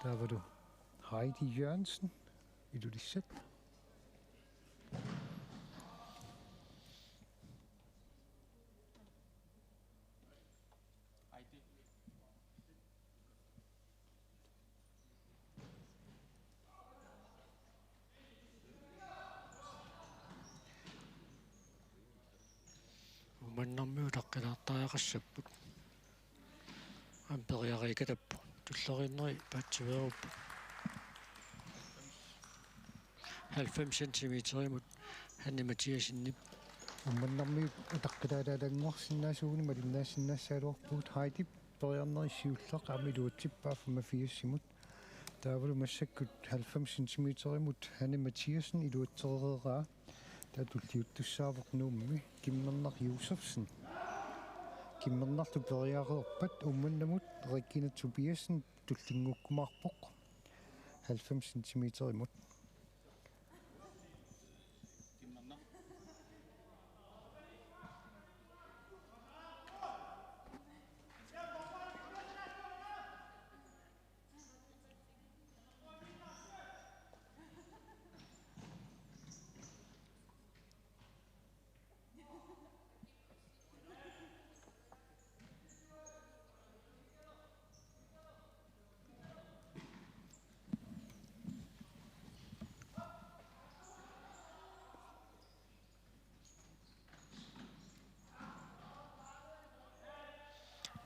Der var du Heidi Jørgensen, Ilulissat. Маннэрмиулаққилаартариақассаппут ампериарикалаппу туллериннери паатсивееруппу 90 сантиметримут Hanne Mathiasenнип Умманнэрмиут атаққилаалаалангорсинаасууни малиннаассинаассаалуарпуут Heidi периарнерissиуллеқ амилуутсиппааффама фиассимут таавалу массаккут 90 сантиметримут Hanne Mathiasen илуатсереераа таатуллиуттуссаавоқ нуумми киммернар Юсефсен киммернарту периареерпат умманнамут Regina Tobiasen туллингуккумаарпоқ 90 сантиметримут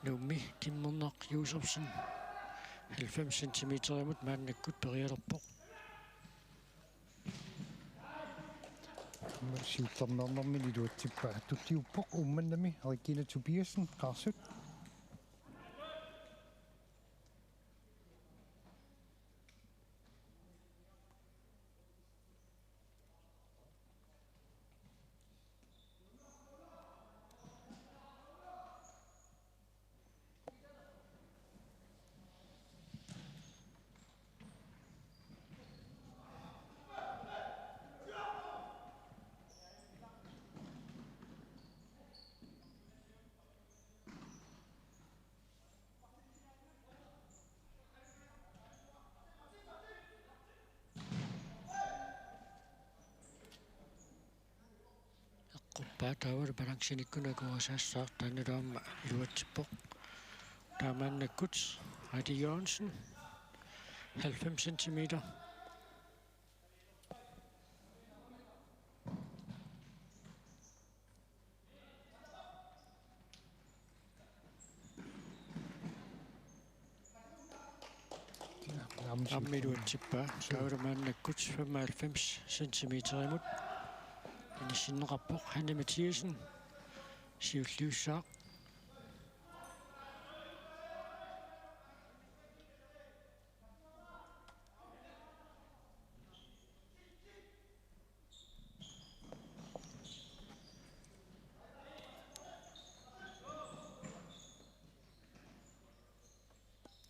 Nummi kimmerneq Josefsen 90 сантиметримут мааннаккут периалерпоқ сиуттернернэрми илуатсиппаа туллиуппоқ умманнами Regina Tobiasen qarsut quppaataawal balangsinikunakуасаассаар таанналаама илуатсиппоқ таамааннаккут Heidi Jørgensen 90 сантиметр аммилуатсиппаа таавалмааннаккут 95 сантиметримут инисиннеқарпоқ Hanne Mathiasen сиуллиуссаа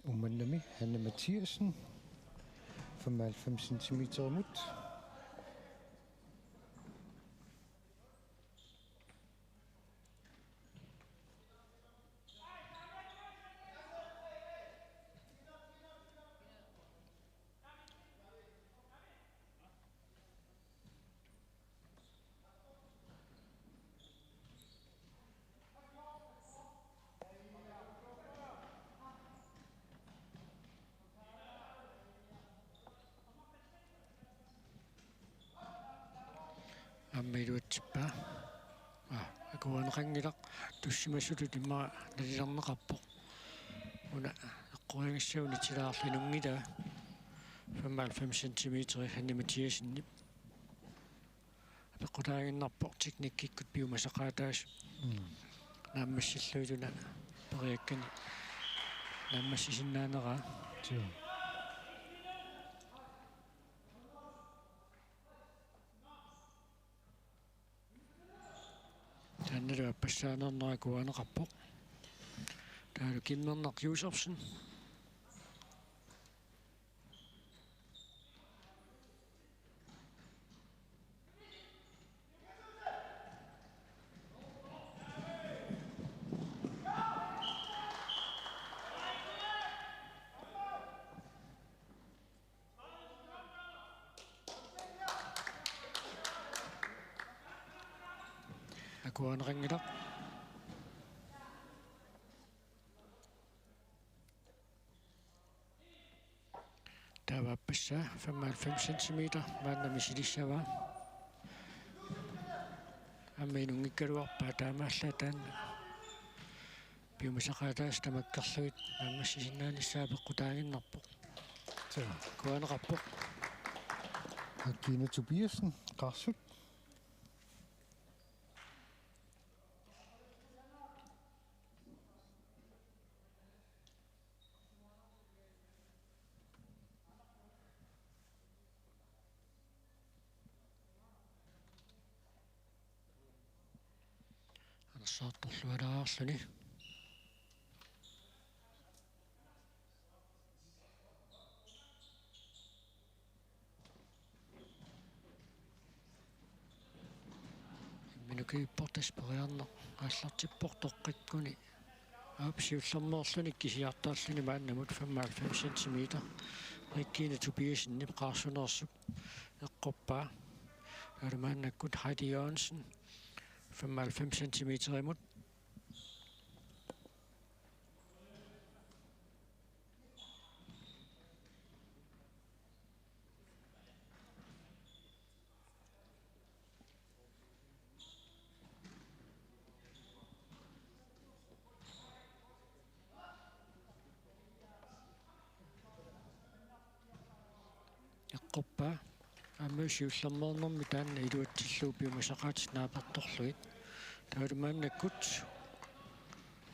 умманнами Hanne Mathiasen 95 сантиметримут аммилуатсиппаа акуанеқангилақ туссимассуту тимма налилернеқарпоқ уна эққуангассауни тилаарлинунгила 95 сантиметри Hanne Mathiasenнип апеққутаагиннарпоқ техниккиккут пиумасақаатаас нааммассиллуитуна периаккани нааммассисиннаанераа таанналуа пассаанернера куанеқарпоқ таалу киммернеқ Josefsen Nakuanrangilaq taavaapassa 95 cm maannamisilissava амминунгиккалуарпаа таамаалла таанна биумасақаатаас тамаккерлуит аммассисиннаанissaапеққутаагиннарпоқ Så куанеқарпоқ Kine Tobiasen, Karsut. анерсаарторлуалааарлүни минукииппортаспориарнеқ ааллартиппортоққиккуни аапсиуллэрмоорлүни кисиартааллуни мааннамут 95 cm риккиина Tobiasen қаарсунерсук эққорпаа армааннаккут Heidi Jørgensen 95 cm imod. Eqqorpaa аммаусиуллэрмоорнэрми таанна илуатсиллуупиумасақаатис нааперторлуит таалумааннаккут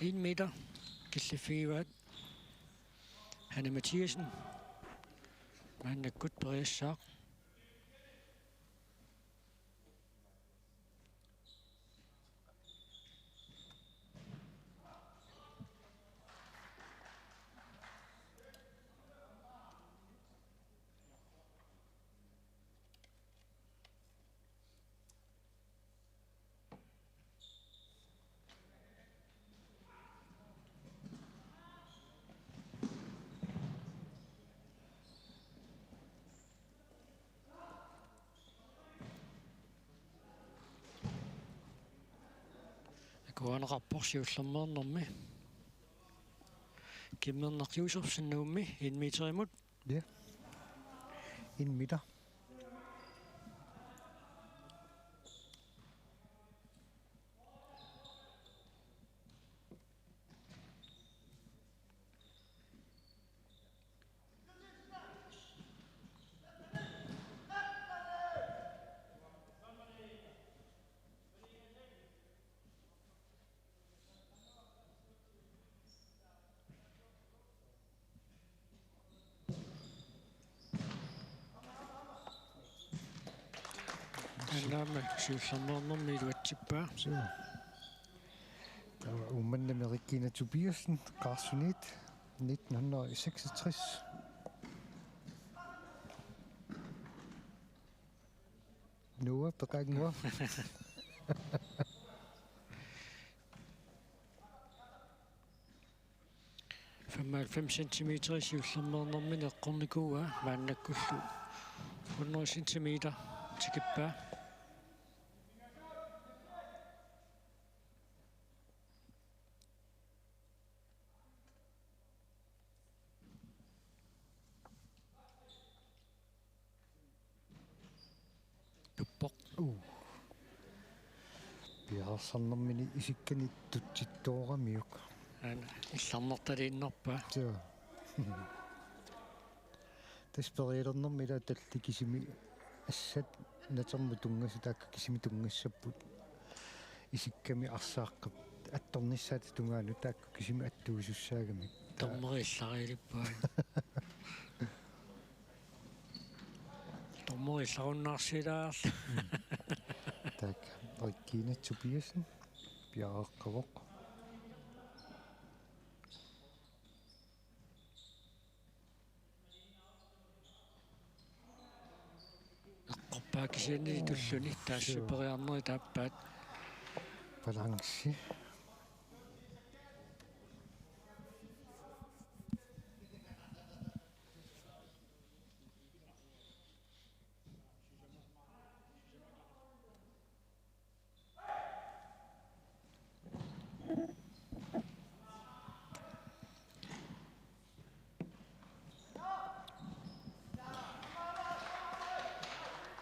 1 meter киллифигиваат Hanne Mathiasen мааннаккут периассаақ куанеқарпорсиуллэрмоорнэрми киммернартиусерсиннуумми 1 meter imod. Ja. 1 meter. Annaama siullermoornermi iluatsippaa. Så. Der var umanden med Regina Tobiasen, Karsunit, 1966. Noah på rækken hvor. 95 cm siullermoornermi neqqornikuua maannakkullu 100 cm tikippaa. Piarsannermini isikkani tutsittooramiuk. Илларнерталииннерпаа. Så. Despereernermi ila tallikisimi assat natermu tungassu taakka kisimi tungassapput isikkami arsaaqqap attornissaat tungaanu taakka kisimi attuusussaagami. Tormeriillariilippaa. Tormeriillarunnaarsilaarla. Tak. Regina Tobiasen. Piareqqavoq. Eqqorpaa kisiannili tulluni taassuperiarneri taappaat. Balance.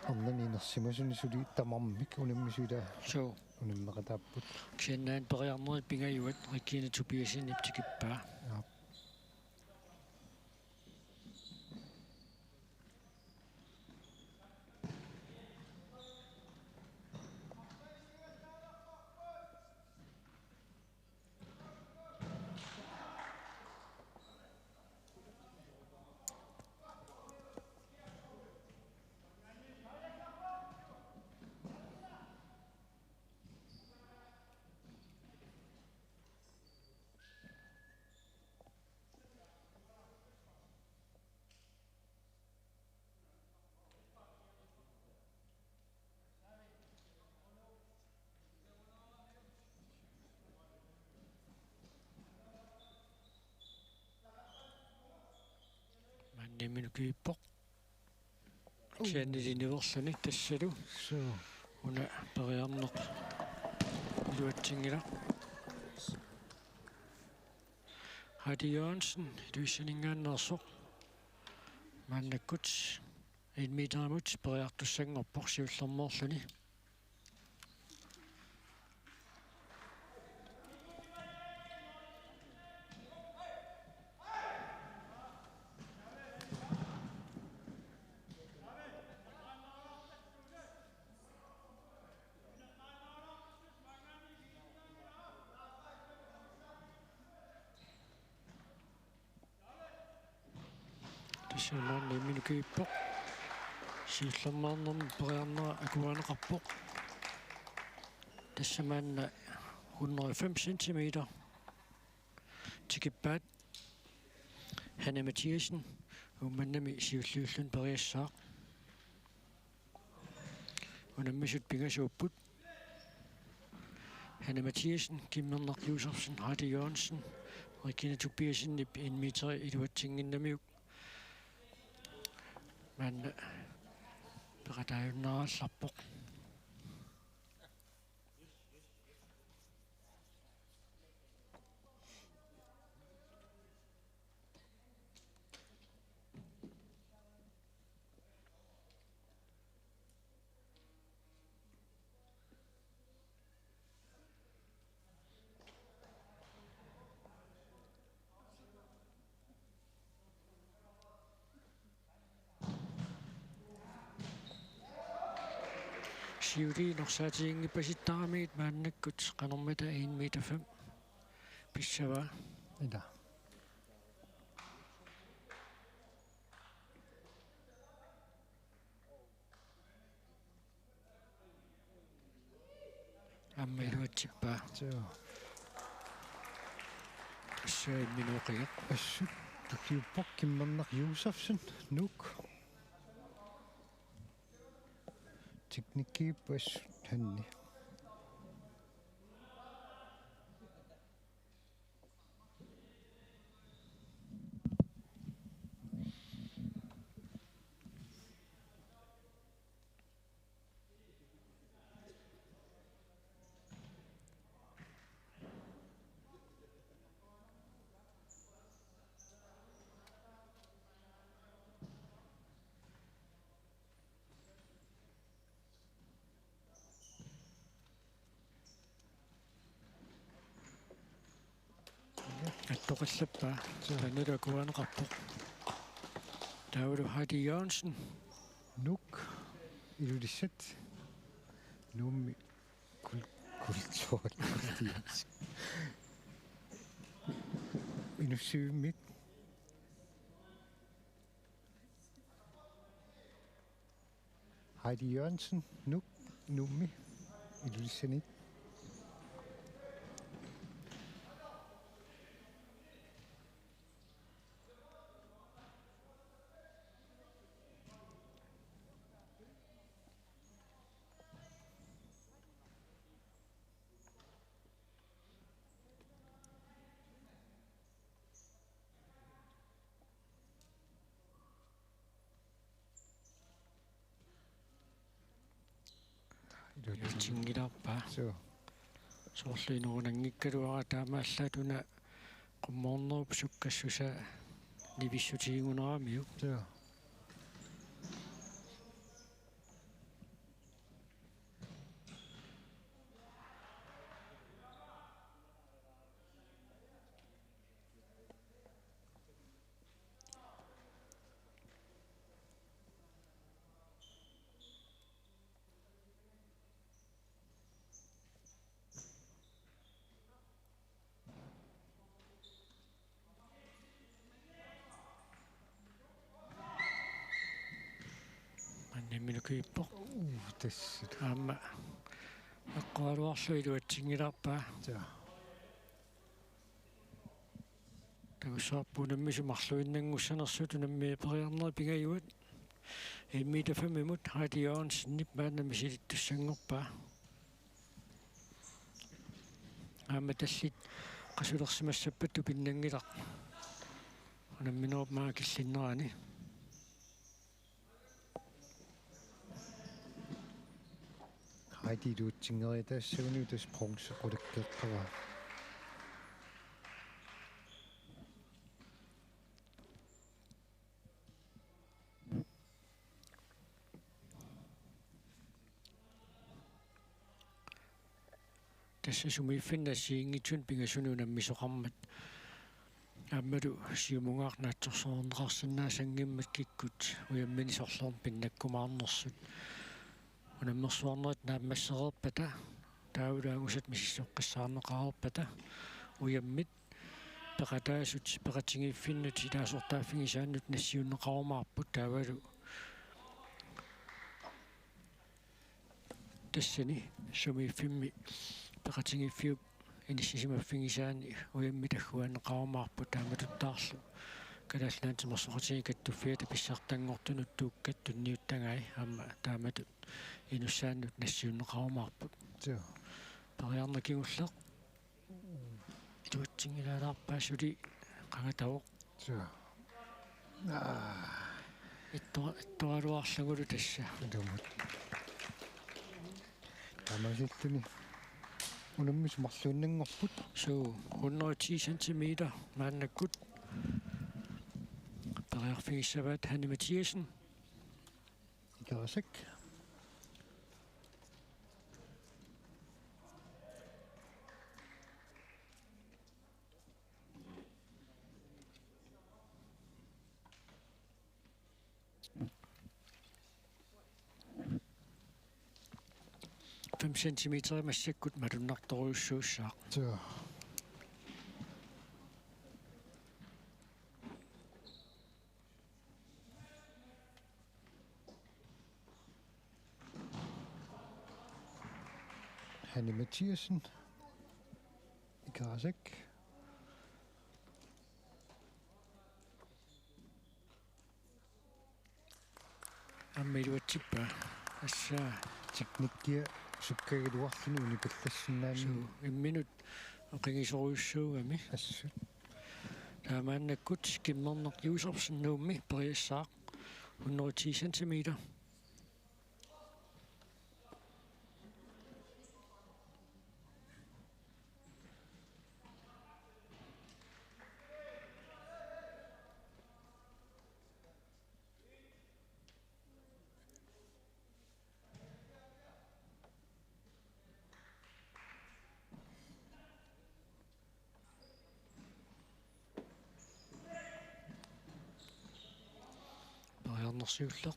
орнанинерсимасуни тамармик унаммисуила so унаммеқатааппут ксианнаан периарнери пингаюат риккиина тупиасиннип тикиппаа манниминукииппоқ ксианнилиниверлани тассалу so уна периарнеқ илуатсингила Heidi Jørgensen Luisinningaannersoq maannakkuts 1 meteramut periartussanngorpoq siullermoorluni Manniminukippoq siullermaarnermi periarnera akuaneqarpoq тассамаанна 105 cm tikippaat Hanne Mathiasen ummannami siulluullun periassaaq unammisut pingasuupput Hanne Mathiasen Kimmernerluusersen Heidi Jørgensen Regina Tobiasinnip 1 meter iluatsinginnamiuk manna peqataajunneraallarpoq siuli norsaatiingippasittaramigit maannakkut qanermata 1 meter 5 pissava ida amma iluatsippaa so assai minuqiq assut tukiuppoq Kimmerner Josefsen nuk teknikkiippas hanni атtoқиллаппаа танилакуанеқарпоқ таулу Heidi Jørgensen nuk ilulissat nuummi kultuurikultias inussuummit Heidi Jørgensen nuk nuummi ilulissanit tingilарпаа so соорлуинерунангиккалуара таамааллаатуна qummoornerup sukkassusa nivissutiinguneramiu so имминукииппо тассит аама эққуалуарлу илуатсингиларпаа за тагусаарпунаммису марлуиннангуссанерсуту намми периарнери пигаюат иммитафамимут Heidi Jørgensen нип маанами силиттуссангорпаа аама таллит qasулерсимассаппатту пиннангилақ намминерп маа киллиннерани Heidi дуутсингери таассагуни тас бронзе qulakkeeqqava tässä sumifinnassiingitsun pingasununammisoqarmat ааммалу сиумунгаарнаатсорсоорнеқарсинаасангиммат киккут уямминисорлорн пиннаккумаарнерсут унаммерсуарнерит нааммассереерпата таулаагусат миссоққиссаарнеқарерпата уяммит пеқатаасут пеқатингиффиннут илаасортааффигисааннут нассиуннеқарумаарпут таавалу тассани сумиффимми пеқатингиффиуп иниссисимаффигисаани уяммитаггуаннеқарумаарпут тааматуттаарлу калааллаантимерсоқатиги каттуффиата писсартангортунут тууккат тунниуттагай аама тааматут инуссааннут нассиуннеқарумаарпут за париарна кигуллеқ илуатсингилаалаарпаасули қагатавоқ за иттуалуарлагулу тасса думат тамаситтуни унаммис марлуиннангорпут суу 110 cm мааннаккут париарфигиссаваат Hanne Mathiasen игарасак Fem centimeter массаккут малуннарторуйуссууссаақ за Hanne Mathiasen игарасак аммилуатсиппа ассаа teknikkia sukkagiluarluni unipallassinnaani суу имминут оқигисоруйуссуугами ассут таамааннаккут скиммернеқ юусерсиннуумми периассаақ 110 cm периарнерсиуллеқ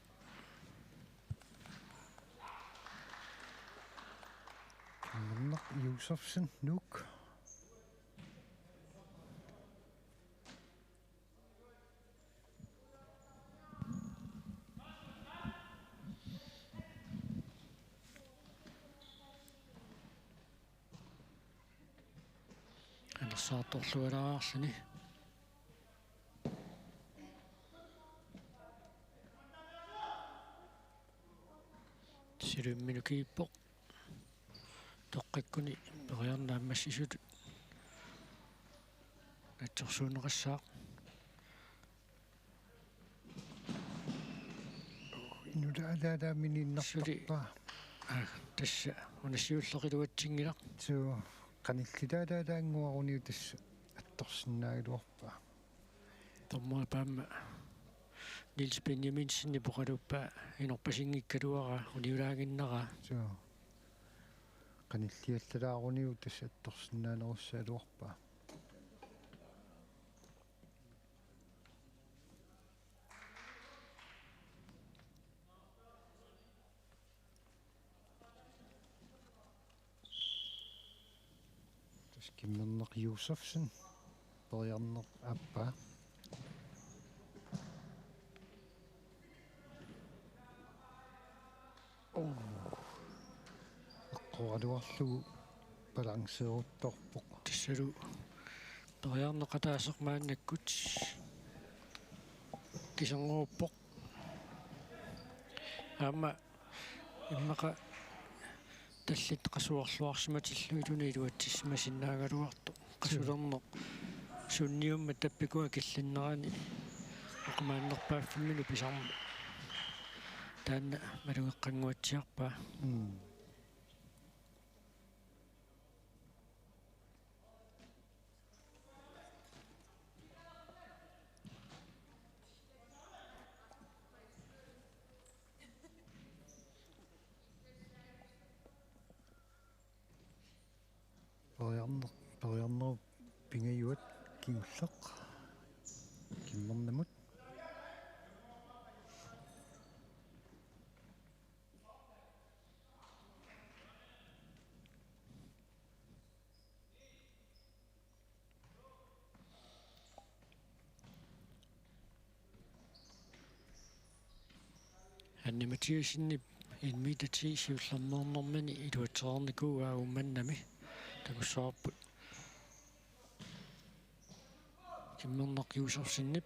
Munnak Josefsen Nuuk анерсаарторлуалааrsini силумминукииппо тоққиккуни периарнааммассисут атсорсуунеқассаақ Inulaalaala mininnertorpaa тасса унассиуллеқилуатсингилақ суу qanillilaalaalаангуарuniu тасса атторсиннаагилуарпаа томма паама Niels Benjaminsen ипоқалуппа инорпасингиккалуара униулаагиннера суу qanilliallaalaaruuniu тасса атторсиннаанеруссаалуарпаа Kimmerneq Josefsen periarneq appa Eqqoraluarlugu balanseeruttorpoq. Tissalu periarneqataassermaannakkut kisangoruppoq аама иммака таллит qasuarluarsimatillu iluni iluatsissimasиннаагалуарту qasulerneq sunniumma tappikua killinnerani oqmaannerpaaffimmilu pisarmu taanna malugeqqanguatsiarpaa Periarner pingayuat kingulleq kimmernemut анниматиусиннип инмитати сиуллернернэрмани илуатерерникууаа умманнами такуссаарпут киммернеқиусерсиннип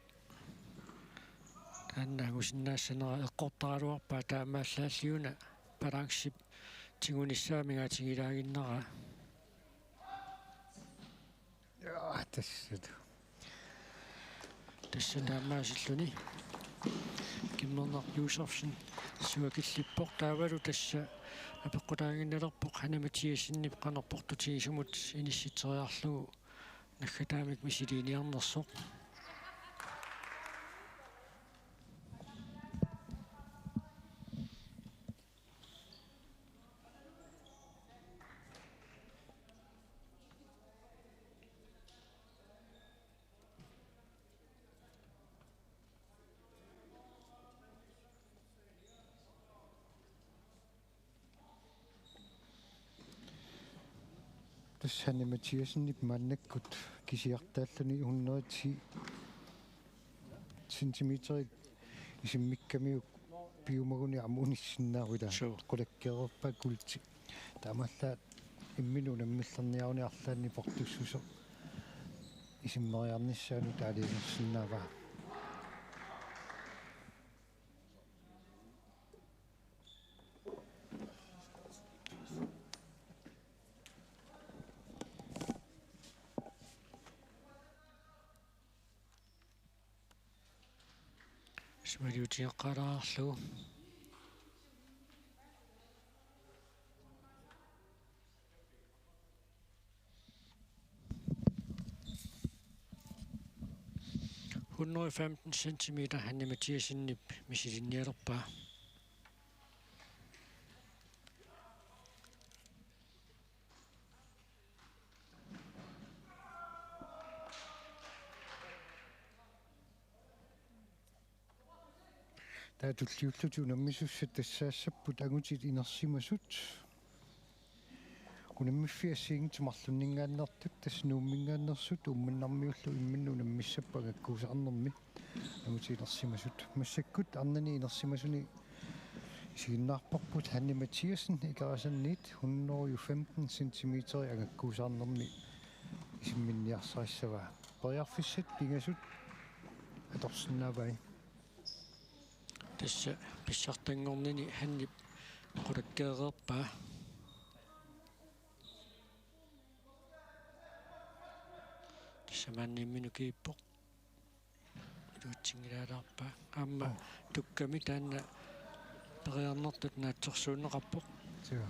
тааннаагусиннаассанера эққортаралуарпаа таамааллааллиуна балансип тигунissaамигаатигилаагиннера тассанаамаасиллуни киммернеқиусерсин суакиллиппоқ таавалу тасса апеққутаагинналерпоқ ханаматиасиннип қанерпортутигисумут инисситериарлугу наггатаамик мисилиниарнерсоқ Hanne Mathiasen mannakkut kisiartaalluni 110 centimeter isimmikkamiuk piumaguni amunissinnaarula qulakkeererpa kulti taamallaat imminu nammillerniaruniarlaanni portussuso isimmeriarnissaanu taaliinersinnaava Смалиутиаққалаарлугу (115 centimeter Hanne Mathiasen misilinnialerpaa таатуллиуллуту наммисуссат тассаассаппут агутит инерсимасут кунаммиффиассиингит марлуннингааннертут таснууммингааннерсут умманнармиуллу имминну наммиссаппа гаккуусаарнерми агутит инерсимасут массаккут арнани инерсимасуни сигиннаарпарпут Hanne Mathiasen икарасанниит 115 centimeter агаккуусаарнерми исимминниарсариссава периарфиссат пингасут аторсиннаавай тасса писсартангорнини ханнип qulakkeererpaa саманниммину кииппоқ илуатсингилаалаарпаа аама тукками таанна периарнертут наатсорсуунеқарпоқ тиа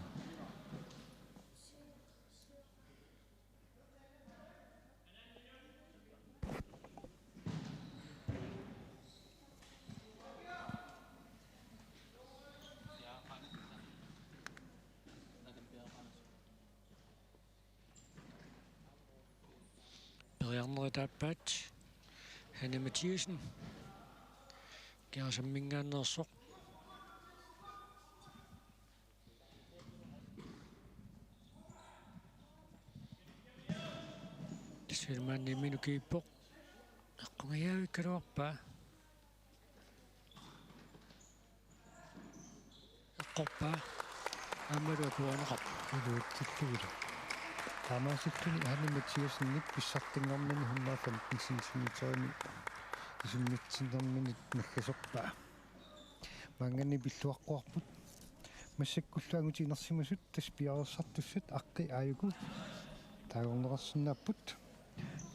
периарнеритааппаат Hanne Mathiasen киарсаммингааннерсоқ тисфилмаанниммину кииппоқ эққунгаяавиккалуарпаа аққорпаа аммалуа пуанеқап илуутсиллугулу таамааситтуни аниматиусинник писсартингормини 115 сантиметрини исуммитсиннэрминит наггасорпаа мангани пиллуаққуарпут массаккуллуангутинерсимасут тас пиарерсартуссат аққи ааюгу таагорнеқарсинааппут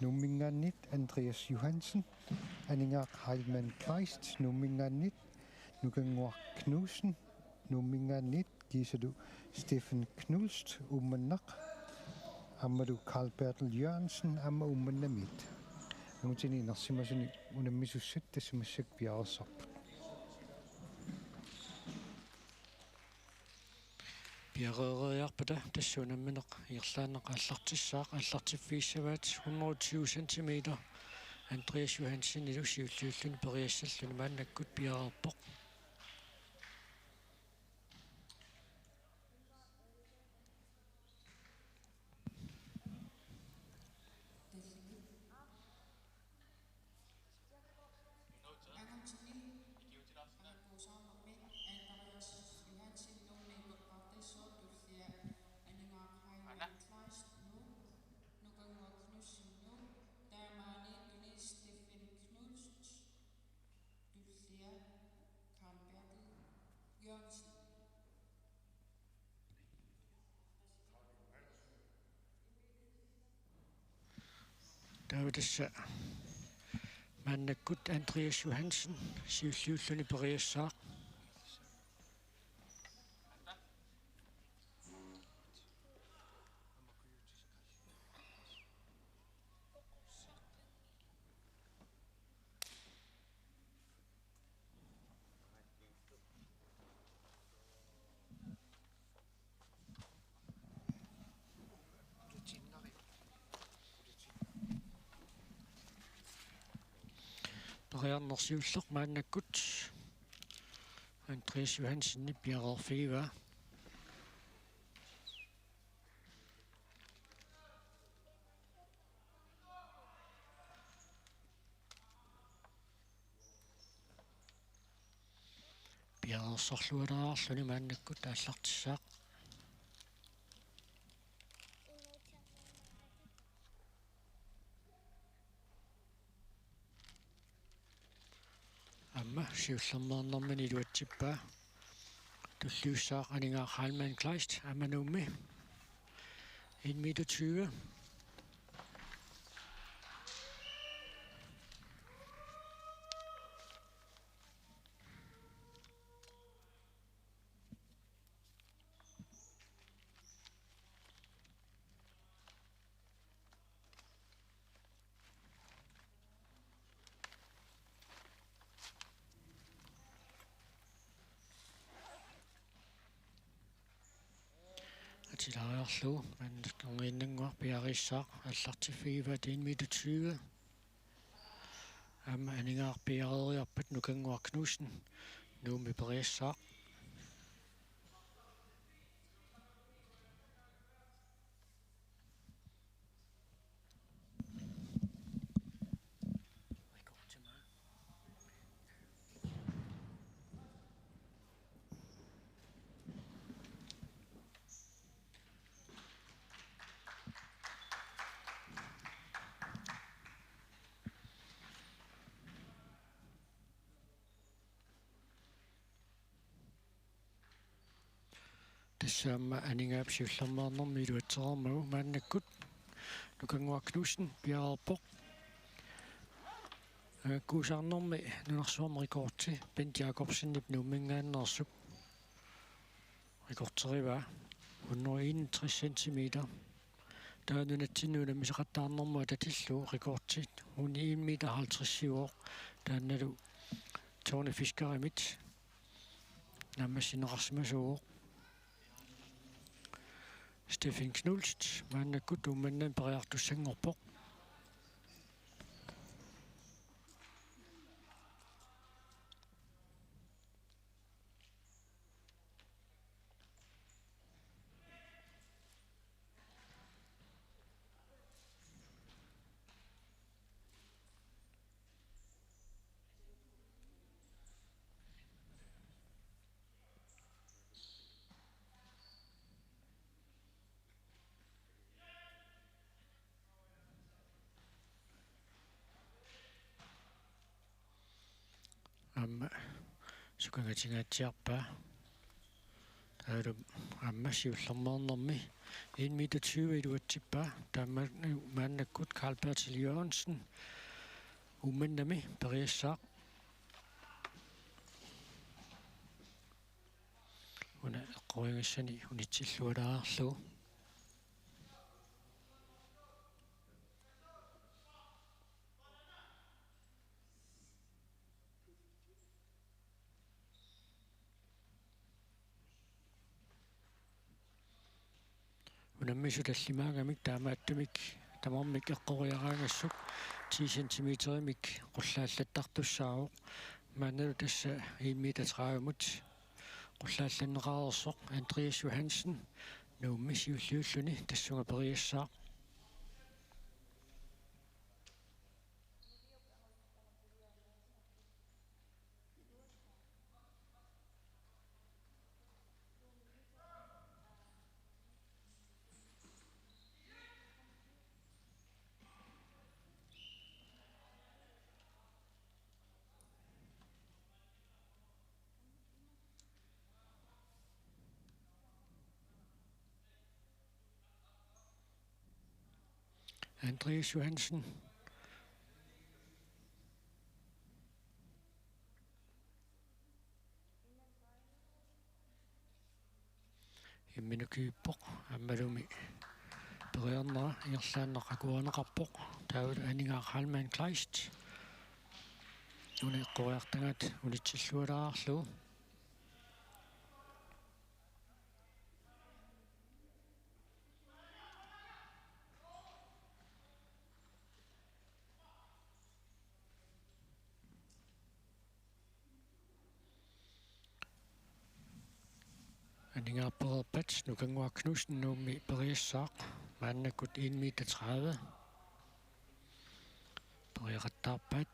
нуммингааннит Андреас Johansen анингаақ Heilmann Kleist нуммингааннит Nukangwar Knudsen нуммингааннит кисалу Steffen Knudst умманнақ аммалу Carl Bertel Jørgensen амма умманнамит нутини нерсимасуни унаммисуссат тассамассак пиарерсарпут пиарериарпата тассуунамминеқ ирлаанеқ аллартиссаақ аллартиффииссаваат 120 cm Andreas Johansen илусиуллууллуни периассаллуни мааннаккут пиарерпоқ Tavadassa maannakkut Andreas Johansen siulliulluni periassaaq periarnersiulleq maannakkut Andreas Johansen piarerfiiva piarersorlualeraarluni maannakkut aallartissaaq amma siullernernermani iluatsippaa tulliussaaq aningaa Heilmann Kleist ammanuummi 1,20 meter. Tilaajarlu mannerkorniinnanguar piarissaaq аллартиффигиваат 1,20 meter. Amma aningaar piareriarpat Nukangwar Knudsen nuumi periassaaq тассаама анингаап сиуллермаарнэрми илуатсераамагу мааннаккут Nukangwar Knudsen пиарерпоқ куусаарнэрми нунарсуарма рекордси Bent Jacobsenнип нуммингааннерсуп рекордтерива 161 cm таанунатсиннуна мисеқаттаарнэрмуа татиллу рекордсит 1,50 meter таанналу Tony Fiskerimit наммассинеқарсимасууоқ Steffen Knudst maannakkut ummannan periartussangorpoq Amma sukangatingaatiarpaa taadum amma siullermeernermi 1 meter 20 iluatsippaa taamma maannakkut Carl Bertil Jørgensen umannami periassaaq una eqqorigassani unitsillualaarlu unammisu tallimaagamik taamaattumik tamarmik eqqoriaraangassuk 10 centimeterimik qullaallattartussaaruq maanalu tassa 1 meter 30 mut qullaallanneqaarersoq Andreas Johansen nuummi siulliulluni tassunga periassaaq Andreas Johansen imminukippoq ammalumi periarnera iorlaanneqakuaneqarpoq taavut aningaaqalman Kleist una eqqoriartangat unitsillualaarlu aningaarpererpat nukanguaknussen nuummi periassaaq maannakkut 1 meter 30 periaqattaarpat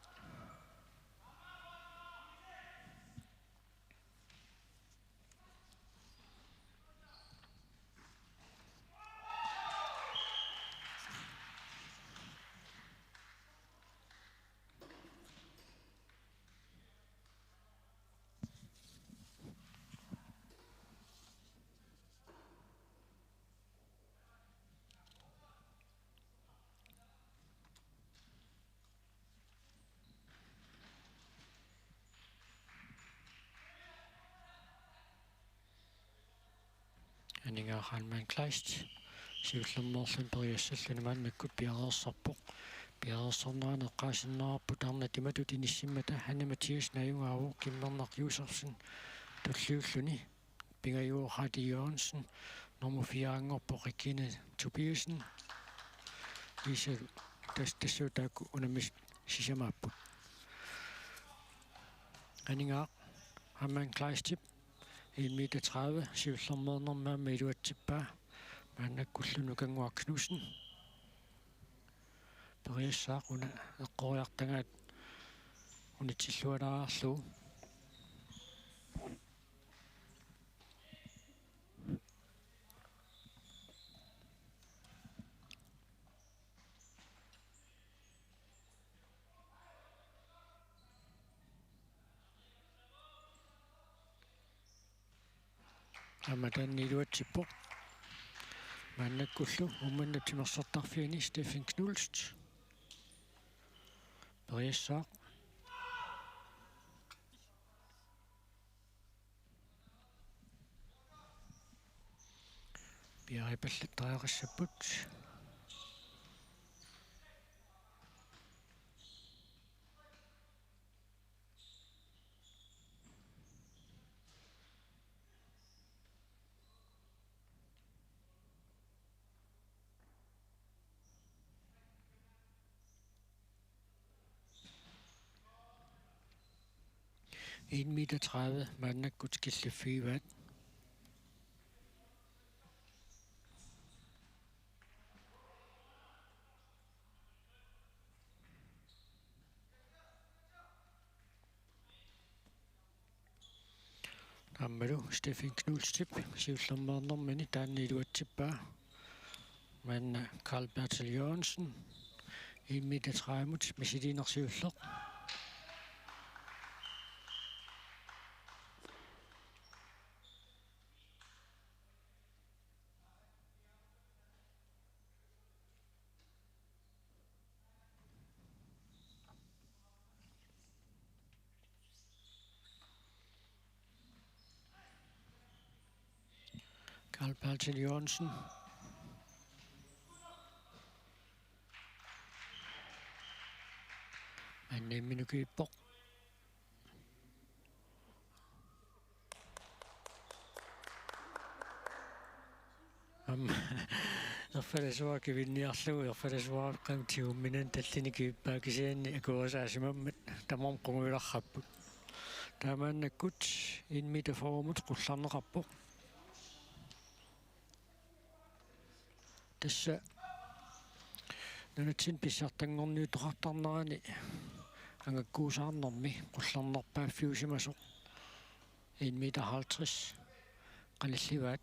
aningaaqalman Kleist siullermeerlun periassalluni maannakkut piareersarpoq piareersornerane eqqaasinnerarput arna timatut inissimmata Hanne Mathias najungaavu Kimmernak Josefsen tulliulluni pingajuo Hadi Jørgensen nummer 4 angorpoq Regine Tobiasen Lisa tassuutaakku unamis sisamaaput aningaaq Hamman Kleistip 1 meter 30 siullermeernermaamma iluatsippaa maannakkullunu kanguaknussen periassaaq una eqqoriartangaat unitsillualaarlu аматан илуатсиппоқ мааннаккуллу умманнатимерсартарфиани Стефан Кнулст periassaaq piaripallatariaqassapпут en meter 30 maannakkut skilliffiivaat ammalu Stefan Knudstip siullermeernermani taanni iluatsippaa maanna Carl Bertil Jørgensen 1 meter 30 mut misiliinersiulleq Carl Bertil Jørgensen. Men Minukypo. Erfalasua kivinniarlugu erfalasua qamtiumminan tallinikiippaa kisianni akuasaasimamat tamam qunguilarrapput taamaannakkut inmitaforumut qullarneqarpoq tassa nunatsin pissartangorniutoqartarnerani angakkuusaarnermi qullarnerpaaffiusimasoq 1,50 meter qalillivaat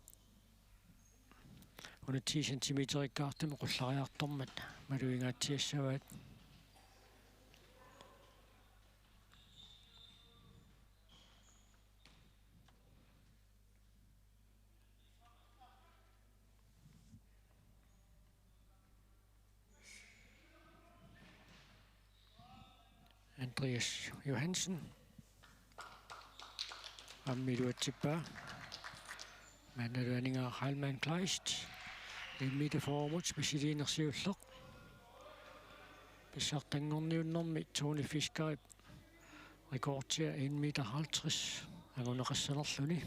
110 centimeter ikkaartumi qullariartormat maluingaatsiassavaat Andreas Johansen ammiluatsippaa mannaluaningaa Halman Kleist 1 meter forumut spesialiinersiulleq pissartangorniunnermi Tony Fiskari rekordtia 1,50 meter anguneqassanerluni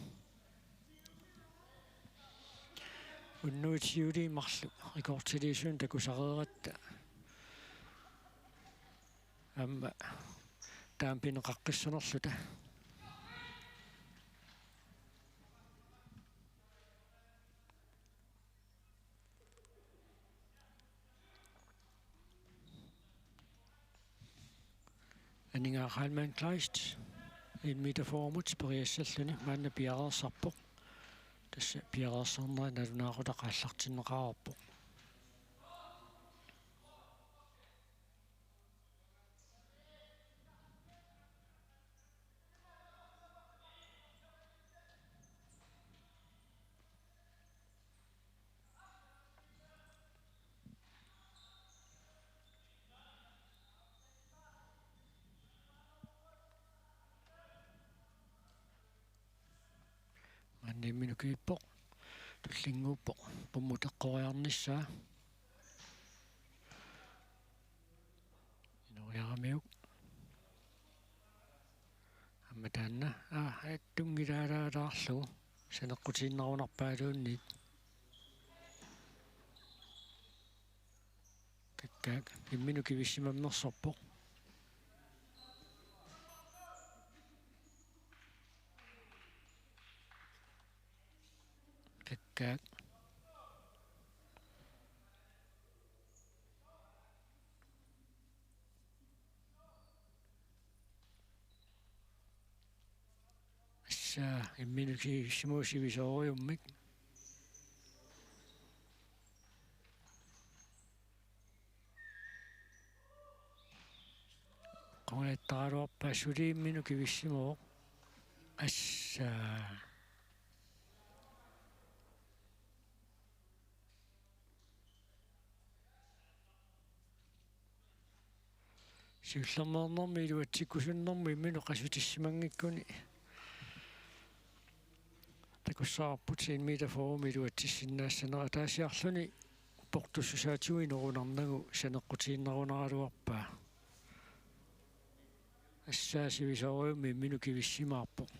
unnuitiuli marlu rekordtiliisuun takusareeratta amma taampineqaqqissunerluta aningaa Halman Kleist 1 meter forumut speriassalluni maanna piareersarpoq tassa piareersernerna nalunaaqutaqaallartinneqaarpoq Minukypo tullinguuppo pummuteqqoriarnissaa inoriaramiuk amma taanna attungilaalaalаарlu saneqqutiinnerunarpaaluunniit kakkaak imminukivissimammersorpoq kakkaak assaa imminukivissimuusivisooriummik qongattaraluarpaa suliimminukivissimuuq assaa siullernernermi iluatsikkusunnermi imminu qasutissimangikkuni takussaarput 1 meter forum iluatissinnaassanera taasiarluni portussusaatiuinerunarnagu saneqqutiinnerunaraluarpaa assaasivisoriummi imminu kivissimaarpoq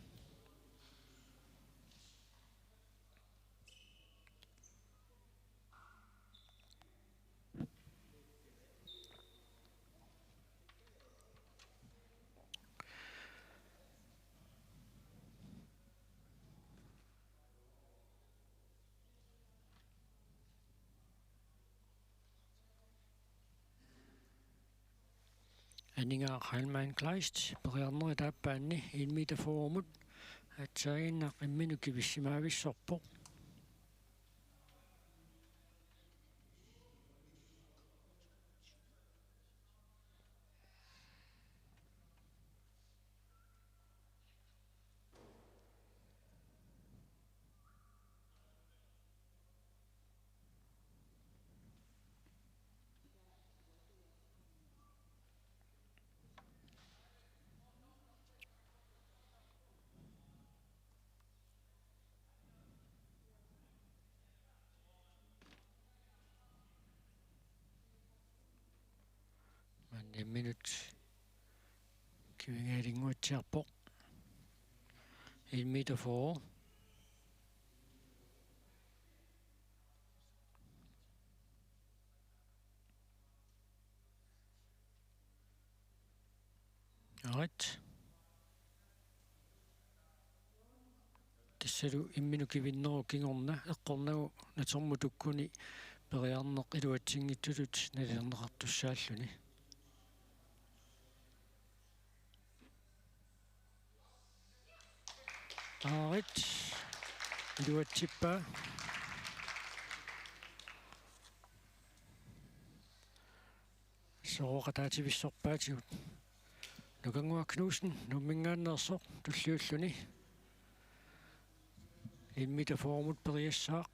aningaa Halman Kleist periarneri taappaanni 1 meter forumut atsaainnaq imminukivissimaavissorpoq 1 minut. Kivingalinguatsiarpoq 1 meter for. Alright. Tissalu imminukivinneru kingorna eqqornagu natormutukkuni periarneq iluatsingittulut nalilerneqartussaalluni. Alright. Iluatsippa. Sooraqataativissorpaatigut. Nukangua Knudsen, nummingaannersoq tulliulluni. 1 meter formut periassaaq.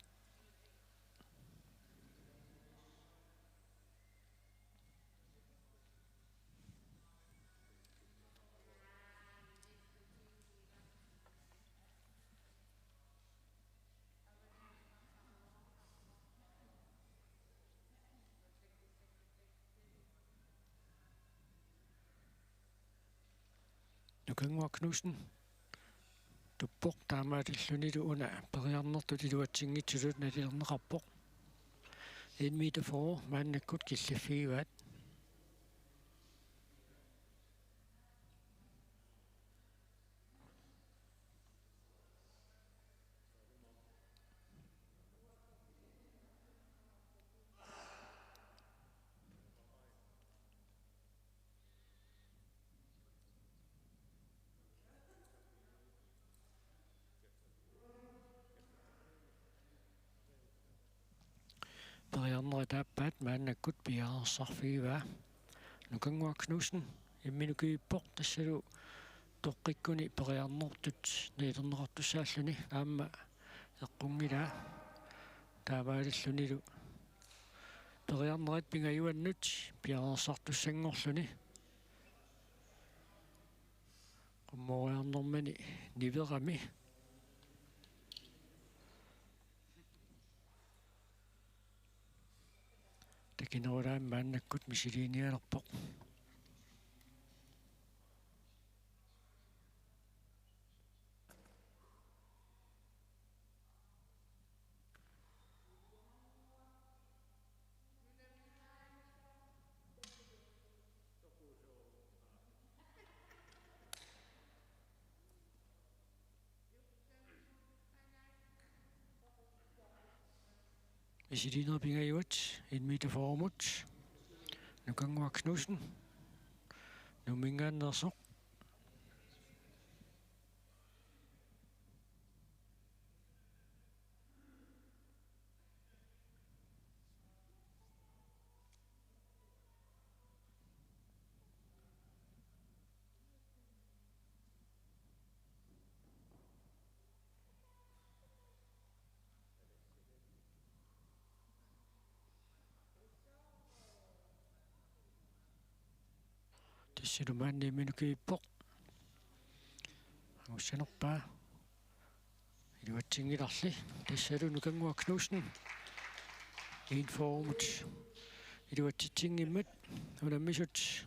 Nukangua Knudsen. Tuppoq taamaatillunilu una periarnertut iluatsingitsulut nalilerneqarpoq. 1 meter for maannakkut killaffiivaat. Periarneritaappaat maannakkut piaarsarfiivaa. Nukangua Knudsen imminukiippoq tassalu toqqikkuni periarnertut nalilerneqartussaalluni aamma eqqungilaa taamaalillunilu periarnerit pingajuannut piaarsartussangorluni qummoriarnermani niverami takinerulaam maannakkut misiliinialerpoq. Misiliiner pingajuat 1 meter formut. Nukangua Knudsen. Nummingaannersoq. Tissalumaanni imminukiippoq. Angussanerpaa. Iluatsingilarli. Tissalu Nukangua Knudsen. 1 formut. Iluatsitsingimmat. Unammisut.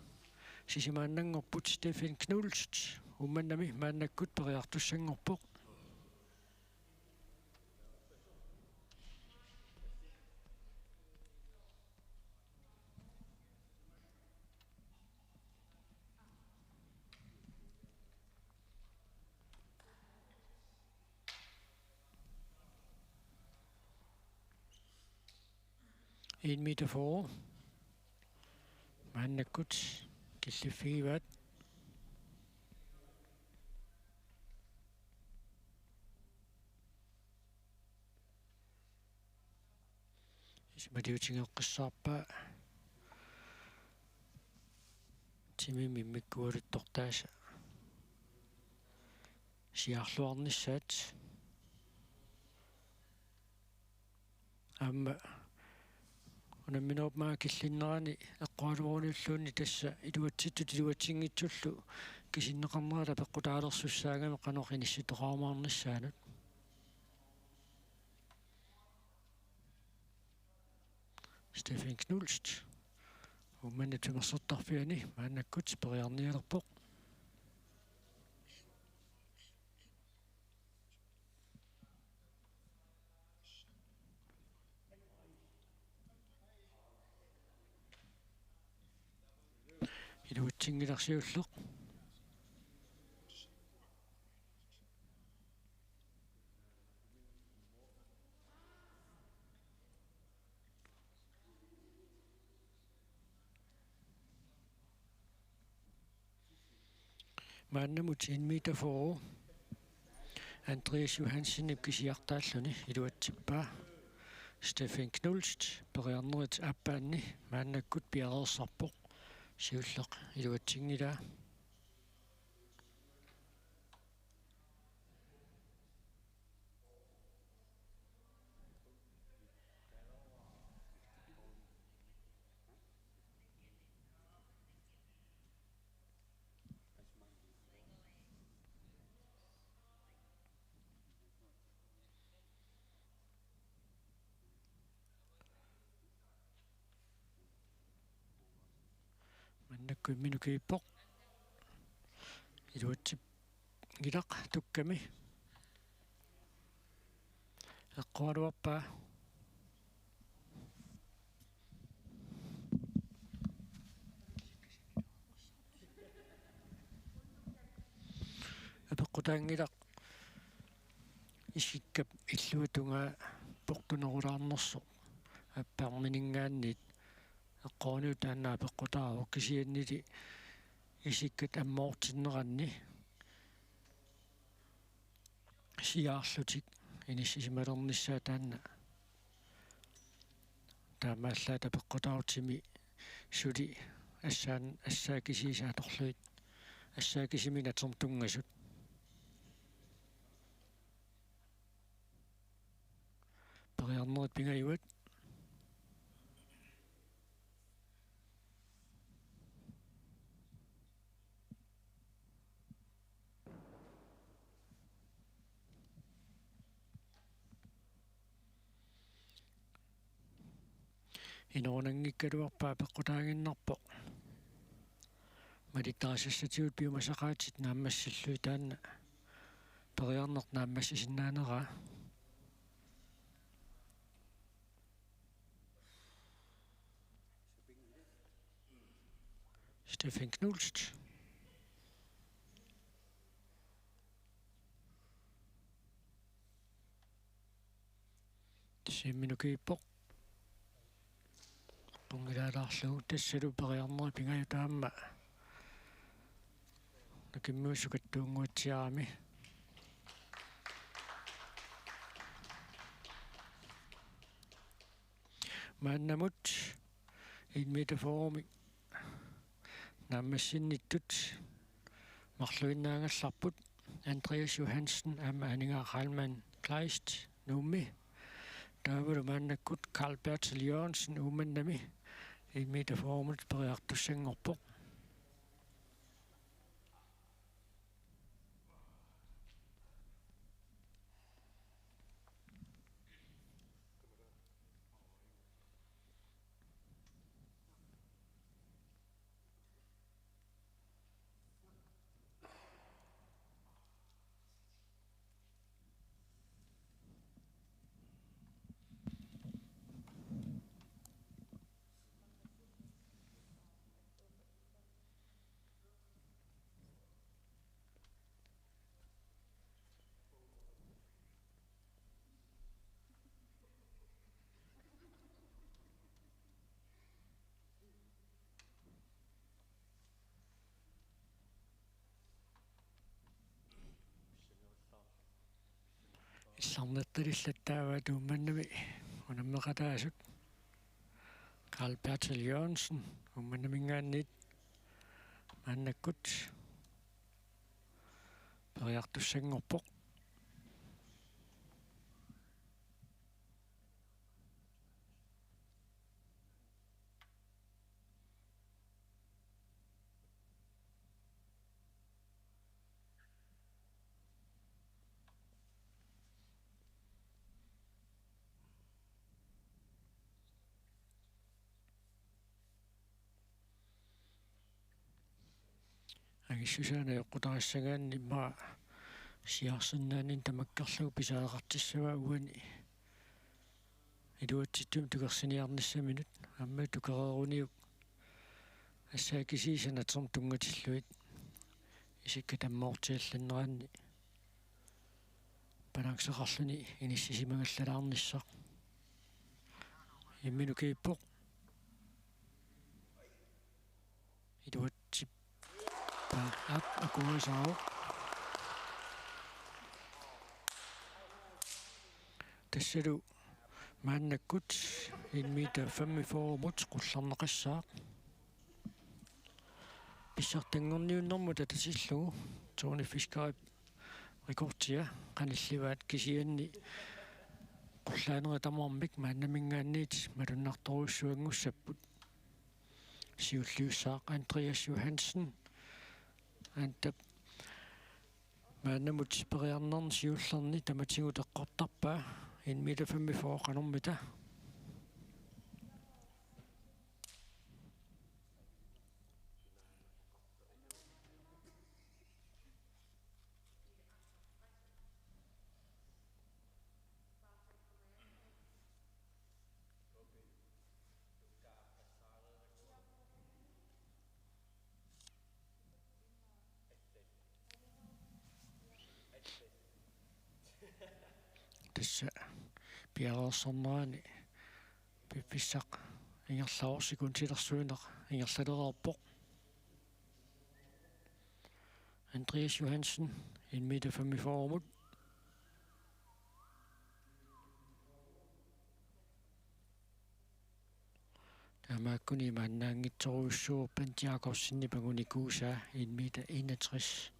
Sisimaannangorput Steffen Knudst. Ummannami maannakkut periartussangorpoq. En meter for. Maannakkut killaffiivaat. Ismatiutingeqqissaarpaa. Timimi mikkualuttortaasa. Siarluarnissaat. Amma unamminerupmaa killinnerani eqqaaluorunulluunni tassa iluatsittut iluatsingitsullu kisinneqarnerala peqqutaalersussaagami qanoqinissitoqaamaarnissaanut. Steffen Knudst умманатумерсэртарфиани маанаккут периарниалерпоq илуатсингиларсиуллеq мааннамут 1 meter for Andreas Johansen kisiartaalluni iluatsippa Steffen Knulst periarnerit appaanni maannakkut piareersarpoq siulleq iluatsingila maannakkut minukiippoq iluatsip gilaq tukkami eqqualuarpaa apeqqutaangilaq isikkap illuatungaa portunerulaarnersoq appaarminingaannit eqqorniu taanna apeqqutaaruq kisiannili isikkat ammoortinneranni siaarlutik inissisimalernissaa taanna taamaallaat apeqqutaarutimi suli assaakisiisaatorluit assaakisimin atertungasut periarnerit pingayuat inorunangikkaluarpaa peqqutaanginnarpoq malitaassassatigut piumasaqaatit naammassallui taanna periarnert naammassisinnaanera Steffen Knulst tisiimminukiippoq pungilaalaarlugu tassalu periarneri pingayutaamma nakimmuussukattuunguutsiarami maannamut 1 meter forumi naammassinnitut marluinnaangallarput Andreas Johansen aamma aningaaqaalman Kleist nuummi taavulu maannakkut Carl Bertel Jørgensen uumannami 1 meter forumut periartussangorpoq илларнерталиллаттааваа туумманнами унаммеқатаасут Carl Bertel Jørgensen умманамингаанниит мааннаккут периартуссангорпоқ агиссусаана эққутарассагаанни ма сиарсиннаанин тамаккарлугу писаақартиссава уани илуатситтум тукерсиниарниссаминут амма тукереруниук ассаакисиисана терм тунгатиллуит исикка таммаортиалланнераанни балансеқарлуни иниссисимагаллалаарниссақ имминукииппоқ илуатсип ап акуасаау тассалу мааннаккут 1 meter 45 qullarneqassaaq писсартангорниуннэрмута тасиллугу тони фискарип рекордтия канилливаат кисианни qulлаанера тамармик мааннамингаанниит малуннарторуссуангуссаппут сиуллиуссаақ Андреас Johannsen антап мааннамут периарнерни сиуллерни таматигу теққортарпаа 1 meter 45 qanормита тасса пиареерсарнерани пипписсақ ингерлаорсикун тилерсуинеқ ингерлалераарпоқ Andreas Johannsen 1 meter 45 тамааккуни мааннаангитсоруйуссуу пантиакорсинни пагуникууса 1 meter 61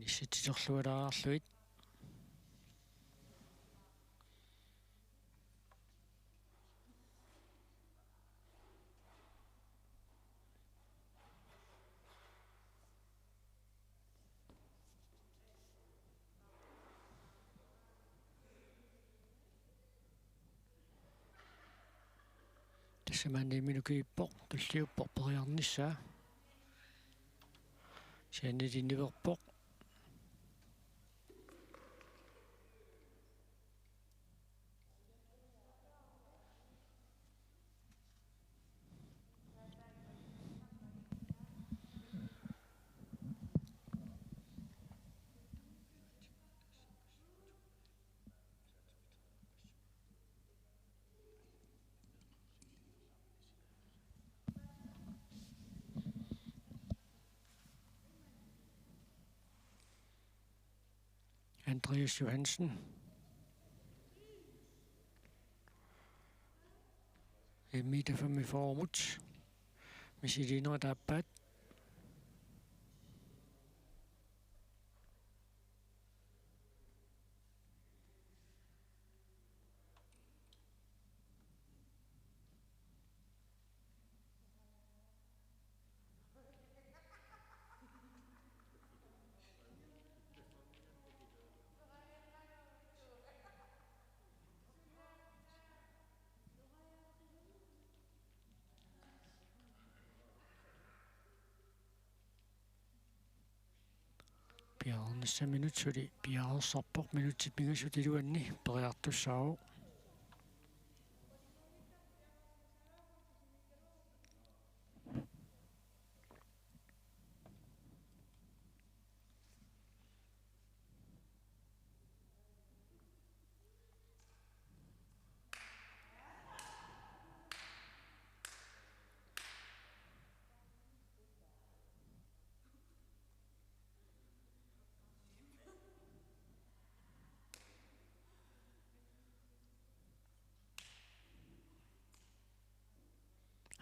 инисситисорлуалаарарлуит тассамаанни минукииппоқ туллиуппоқ периарниссаа сианнилинниверпоқ Andreas Johannsen 1 meter 45 мисилинера тааппаат пиарнисса минутсули пиарерсарпоқ минутсит мигасутилуанни периартуссаау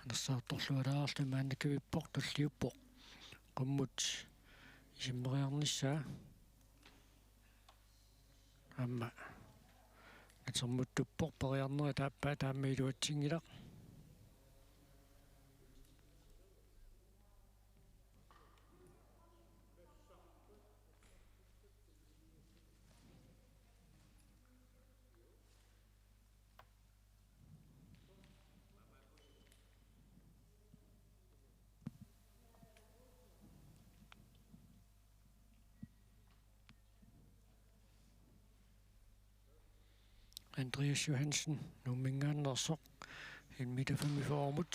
анерсаарторлуалаараллу мааннаккавиппоқ туллиуппоқ qumмут исиммериарниссаа амма атермуттуппоқ периарнери тааппаа таама илуатсингилақ Andreas Johansen nummingaannersoq immitafammifoormut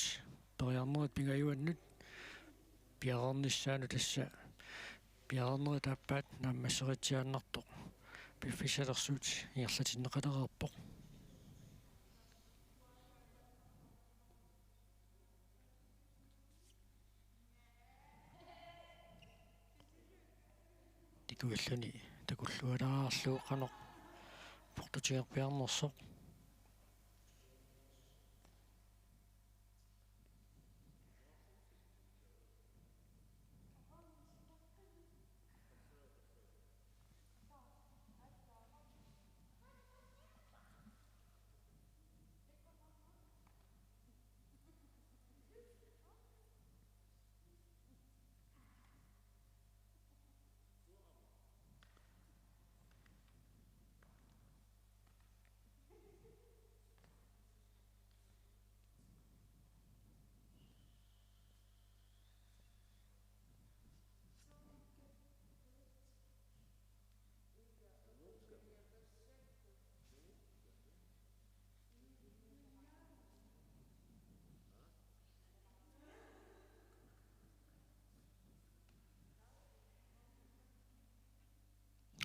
periarnerit pingajuannut piarernissaanu tassa piarerneri taappaat naammasseritsiaannartoq piffisalersuut iarlatinneqalerarpoq tikualluni takullualaraarluuq qanoq portutigerpiarnersoq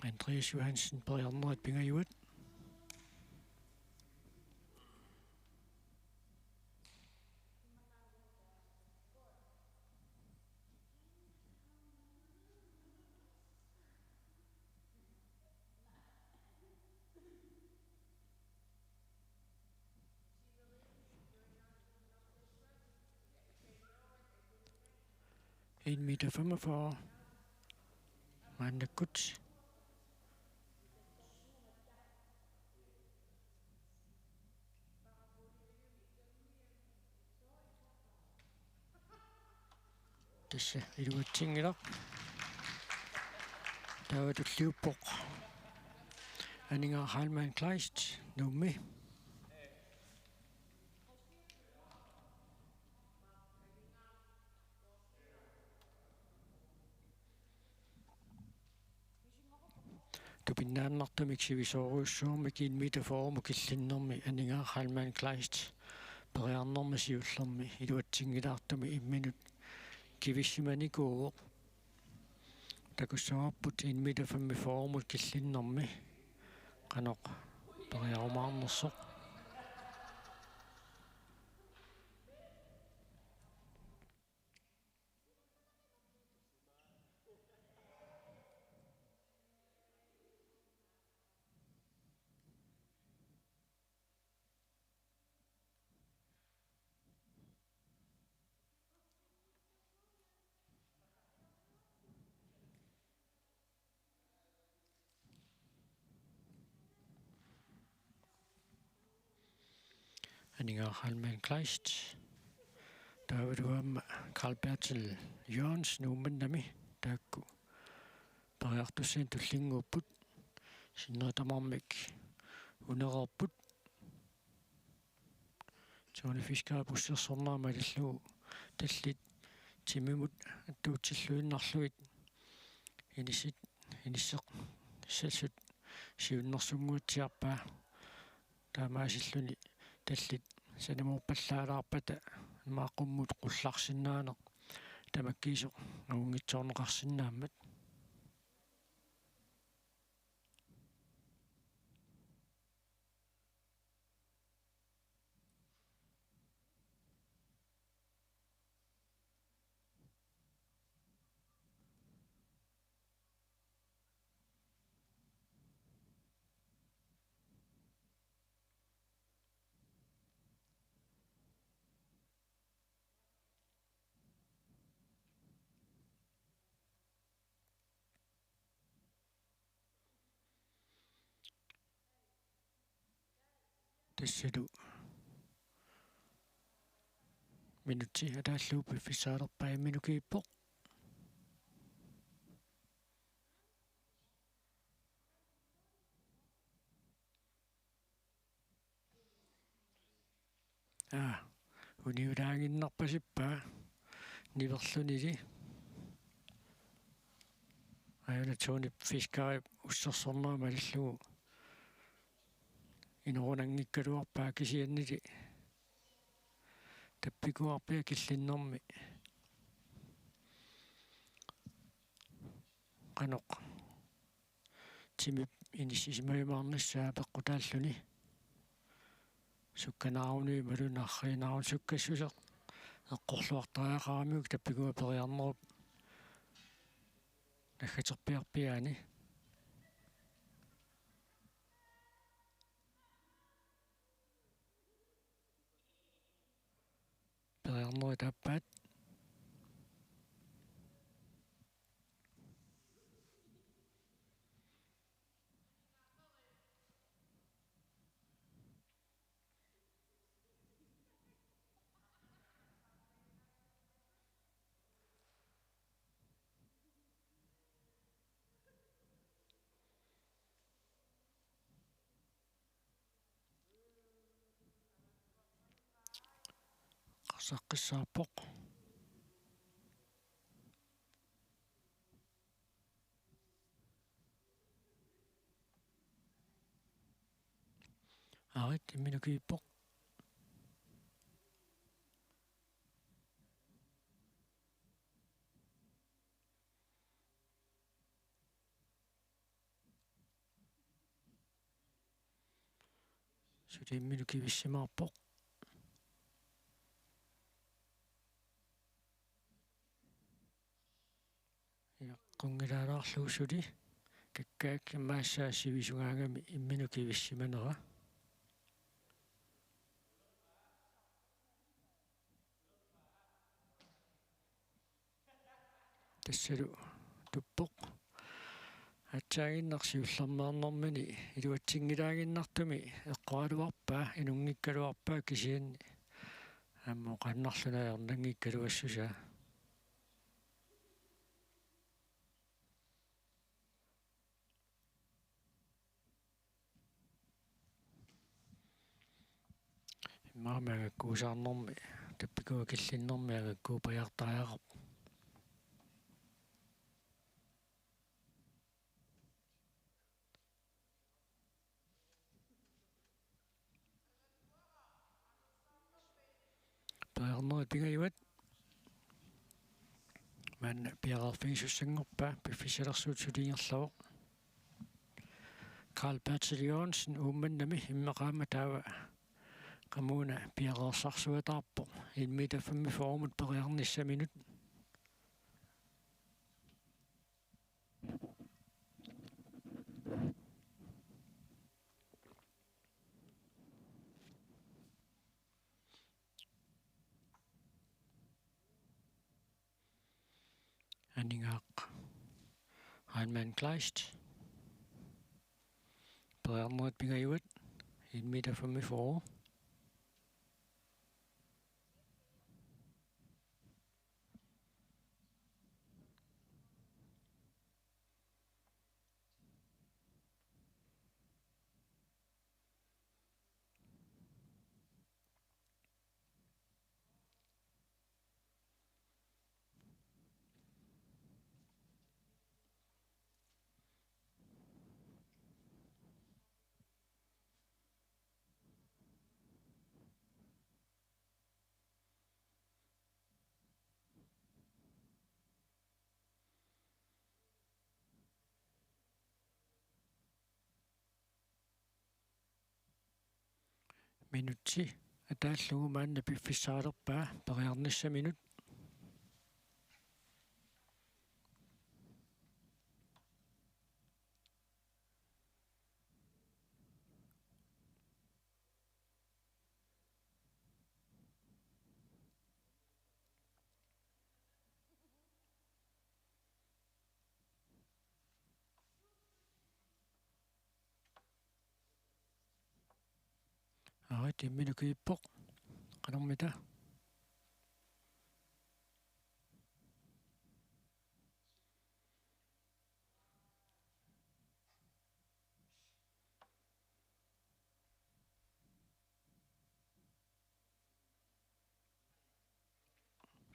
Andreas Johansen periarnerit pingajuat meter 45 mandakut tassa iluatsingileq tavatulliuppoq aninga Halman Kleist nummi tupinnaannartamik sivisooruussuumik 1 meter formu killinnermi aninga Halman Kleist periarnerma siullermi iluatsingilaartumi 1 minut kivissimaniku takussaarput 1 meter 5 formut killinnermi qanoq periarumaarnersoq aninga Halman Kleist taavatuamma Carl Bertel Jørgens nuummannami taakku periartussaan tullinguupput sinneritamarmik unererput soona fiskaapussерсорнаама таллугу таллит тимимут аттуутсиллуиннарлуит инисеq салсут сиуннэрсунгуутсиарпаа таамаасиллуни таллит санамууппаллаалаарпата мааққуммут qullarsinnaanеq тамаккиисоq агунгитсоорнеқарсинааммат тассалу минутси атааллуупи фиссаалерпаа минукииппоq униулаагиннарпасиппаа ниверлунили аюна тоони фискарип уссерсорнаама аллугу инорунангиккалуарпаа кисианнили таппикуарпиа киллиннэрми каноқ тимип иниссисимаимаарнассаа пеққутааллуни сукканаарунui малунаарриинаарун суккассусеқ эққорлуартариақарамиук таппикуа периарнеруп наггатерпиарпиаани периарнери таппаат саққиссаарпоқ арит имминукииппоқ сулимминукивиссимаарпоқ қунгилаалаарлуусули каккаак имаассаассивисугаангами имминукивиссиманера тассалу туппоқ атсаагиннарсиуллэрмаарнэрмани илуатсингилаагиннартуми эққуалуарпаа инунгиккалуарпаа кисианни аммо қаннарлунаернангиккалуассусаа маамагаккуусаарнэрми таппикуа киллиннэрми агаккуу паяртариақарп паярнери пигаюат манна пиараарфигисуссангорпаа пиффисалерсуут сулингерлавоқ Carl Bertil Jørgensen уумманнами иммеқаама таава qamuna piaqersarsuataarpoq 1 meter 45 periarnissaminut anningaaq Heimann Kleist periarnerit pingayuat 1 meter 45 minutti атааллугумаанна пиффиссаалерпаа периарниссаминут timminukiippoq qanermita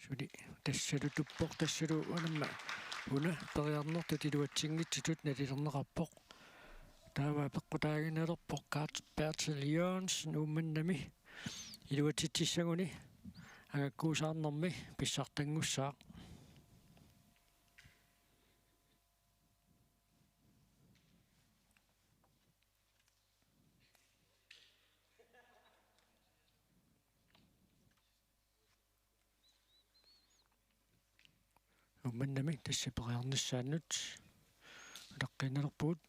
suli tassalu tuppoq tassalu anamma una periarnertut iluatsiнгитсутут налилернеқарпоq taava peqqutaaginererpoq Bertel Jørgensen ummannami iluatitissaguni angakkuusaarnermi pissartangussaaq ummannami tassaperiarnissaannut ulaqqinerpuut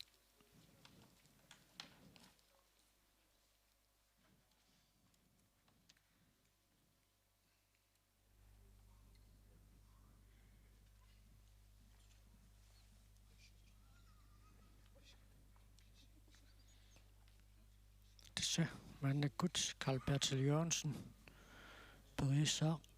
tassa maannakkut Carl Bertel Jørgensen periissaaq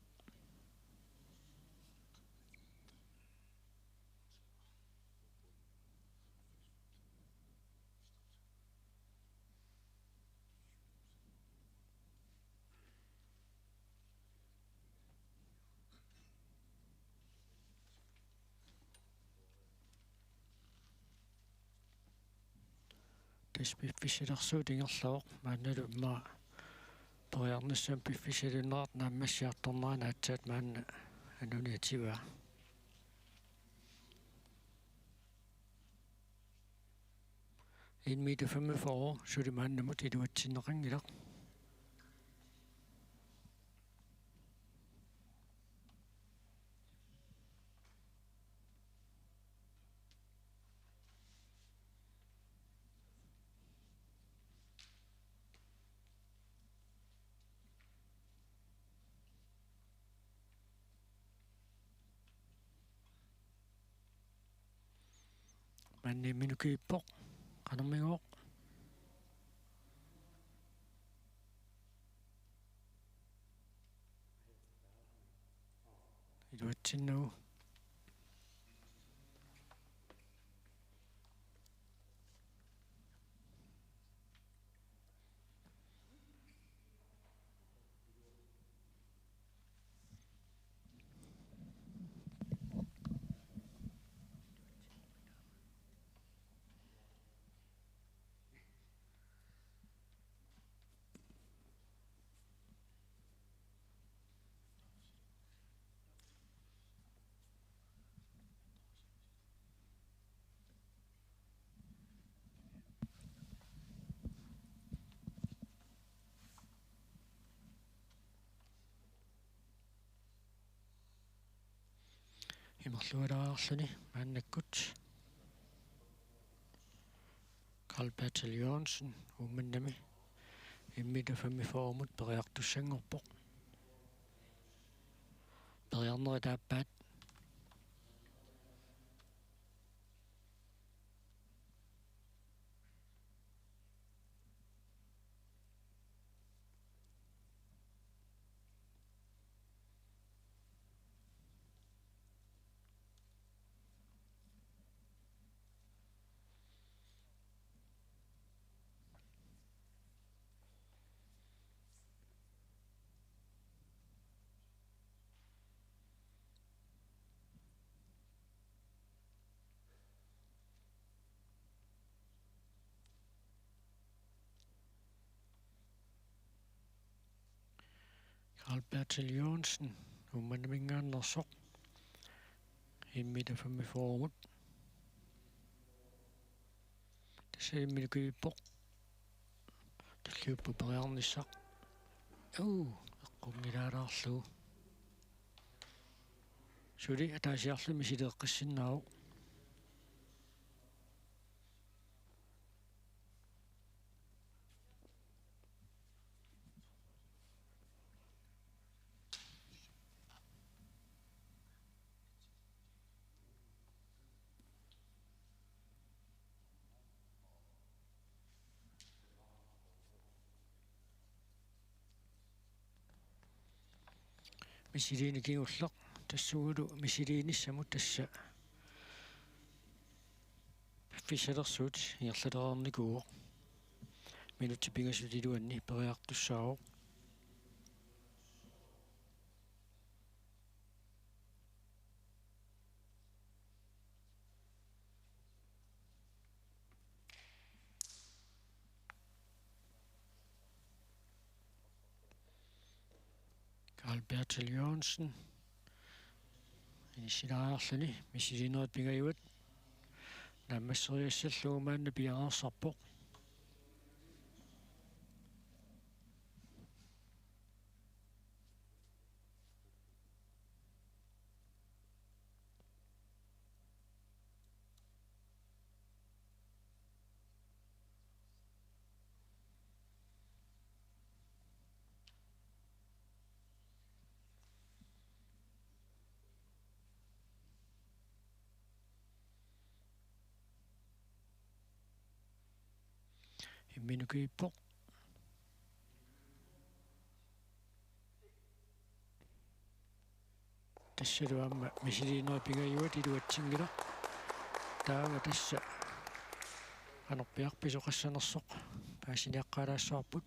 piffisilersuut ingerluoq maannalu imma periarnissam piffisilunneraat naammassiartornerana atsaat maanna anuniativaa en meter 45 suli maannamut iluatsinneqangilaq manni minukiippoq qanermiguoq iluatsinnagu immerlualaarluni maannakkut Carl Bertel Jørgensen ummannami immita 45 periartussangorpoq periarneri taappaat Carl Bertel Jørgensen ummanamingaannersoq immita 45 tassa imminukiippoq talliuppu periarnissaq eqqungilaalaarlugu suli ataasiarlumi sileeqqissinnaauq misiliinikigulleq tassugulu misiliinissamut tassa fissalersuut ingerlalerernikuuq minutti pingasutiluanni periartussaaruq Albert Jørgensen. Inisilaarluni misilineret pingayuat. Nammasseriassalluumaanna piararsarpoq. Imminukiippoq. Tassaluamma misilineret pingayuat iluatsingila. Taava tassa anerpiarpisoqassanersoq paasiniaqqalaassarput.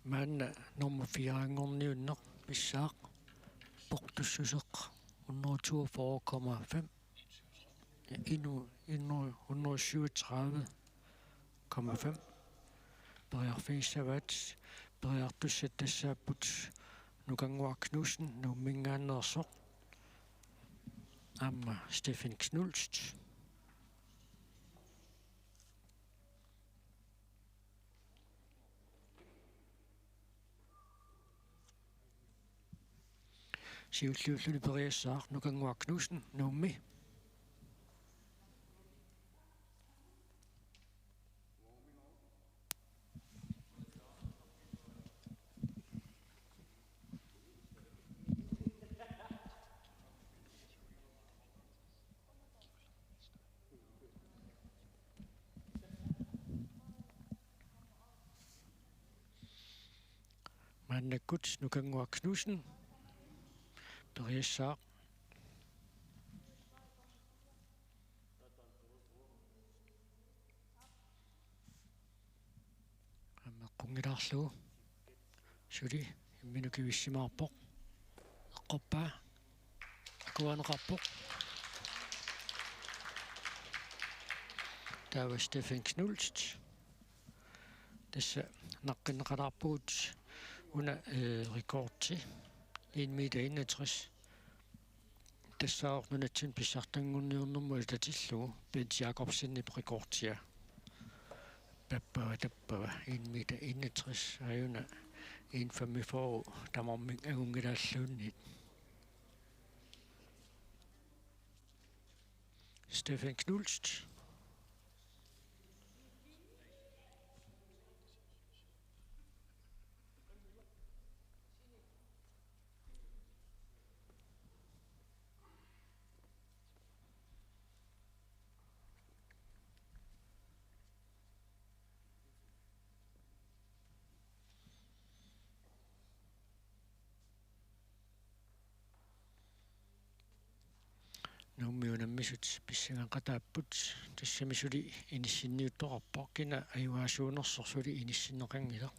Maanna nummer 4 pissaaq portussuseq 142,5 137,5 Beriarfiissavat beriartussat tassaapput Nukanguar Knudsen nummingaannersoq amma Steffen Knulst siulluulluni periassaaq Nukanguar Knudsen nummi Mannakut Nukanguar Knudsen periassaaq qungilaarlugu suli imminukivissimaarpoq eqqorpaa akuaneqarpoq taava Steffen Knulst tassa naqqinneqalarpugut una rekordti 1 meter 61 tassaornunatsin pissartangunniornermu tatillugu Bent Jacobsen rekordtia tappava 1 meter 61 ajuna 1,45 tamarming agungilaalluunnit Steffen Knulst nummiunammisut pissangaaqataapput tassamisuli inissinniuttoqarpoq kina ajuaasuunersorsuli inissinneqangila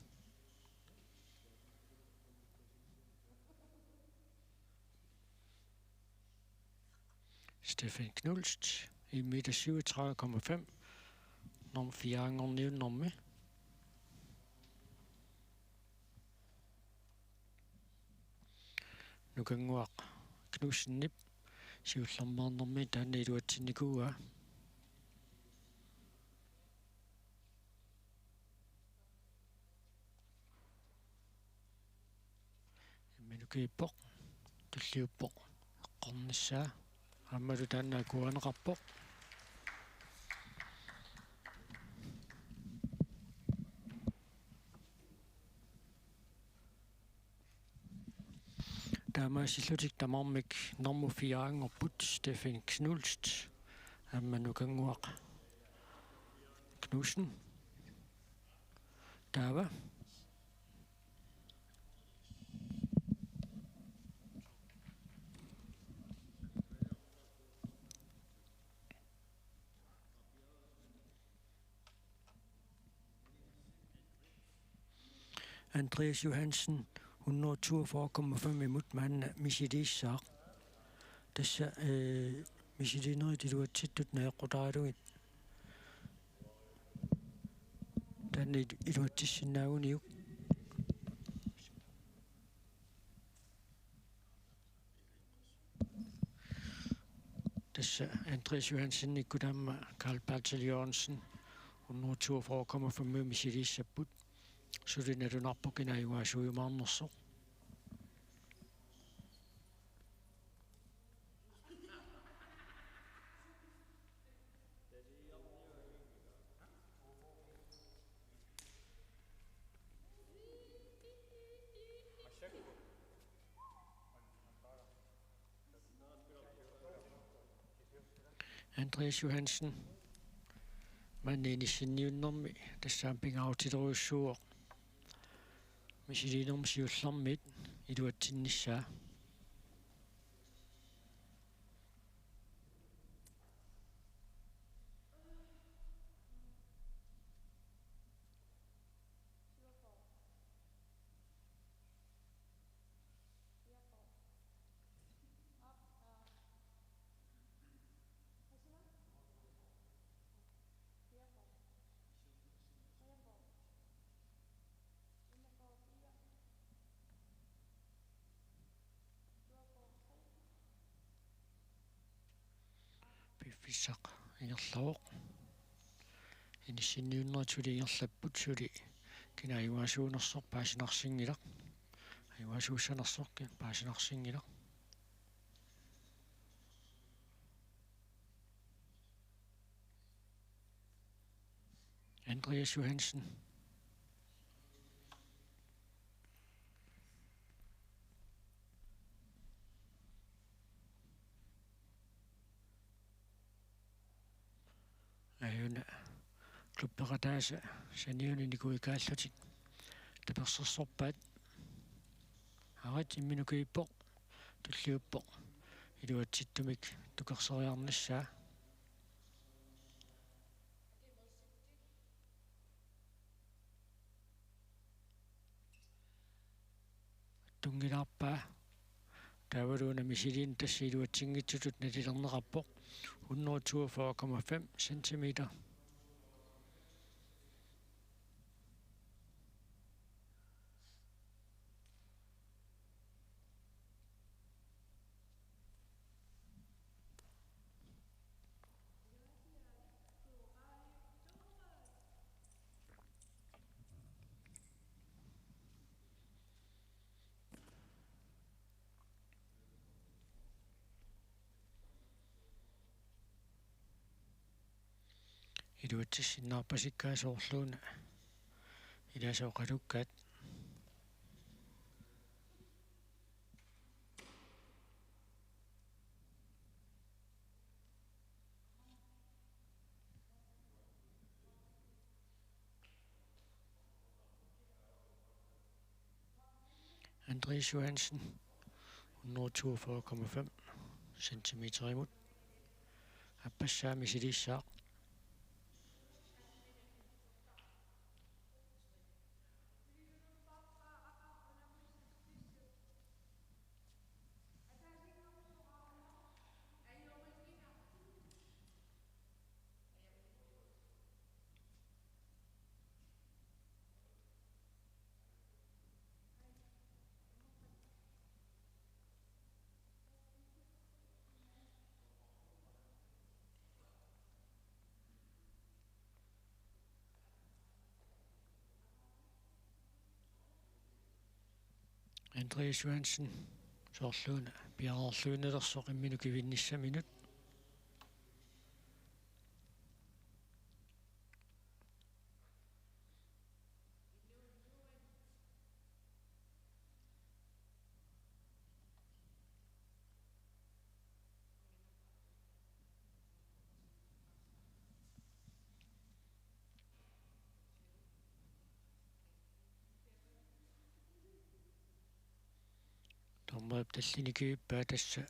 Steffen Knulst 1 meter 37,5 nummer 4 Nukanguar Knudsen siullermaarnermi taanna iluatsinnikua imminukiippoq tulliuppoq eqqornissaa аммалу тааннаа куанеқарпоқ таамаасиллутик тамармик норму 4 Steffen Knulst амманукангуақ Knudsen таава Andreas Johansen 142,5 imod manden Michidissaaq. Tässä Michidinoitiluat sittut neeqqutaarugit. Tänne iluatissinnaaguniuk. Tässä Andreas Johansen ikkudamma Carl Bertel Jørgensen 142,5 Michidissapput. Sulinalunarpukinajuaasuujumaarnersoq. Andreas Johansen manniinissinniunnermi tassaam pingautileruussuuq misiliinermi siullarmit iluatsinnissaa. Piffissaq ingerlaruq inissinniunnerituli ingerlapput suli kinaajuaasuunersoq paasinarsinngilaq ajuaasuussanersorki paasinarsinngilaq. Andreas Johansen ajuna klubberataasa saniuninikuikaallutik tapersersorpaat arat imminukuippoq tulliuppoq iluatsittumik tukerseriarnissaa. Tungilaarpaa taavaluuna misiliin tassa iluatsingitsutut nalilernerappoq 142,5 centimeter. Iluatissinnaarpasikkaasooрлуuna иласооqalukkaat Andreas Johansen 142,5 centimeter imod appassaami silissaaq. Andreas Johansen soorluuna piarorluunelersoq imminukivinnissaminut Tommoip tallinikuyuppaa tassa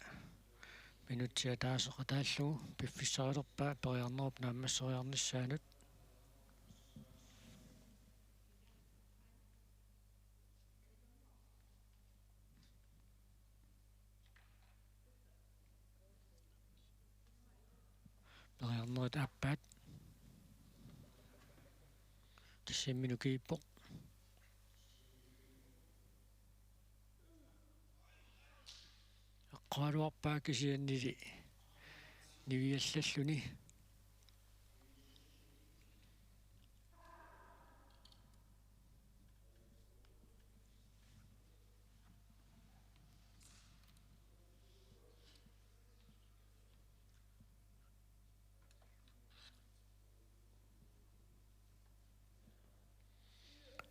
minutsia taaseqataallugu piffissarilerpaa periarnerup naammasseriarnissaanut Tuat appat. Tissimminukiippoq. Eqqaaluarpaa kisiannili niviallalluni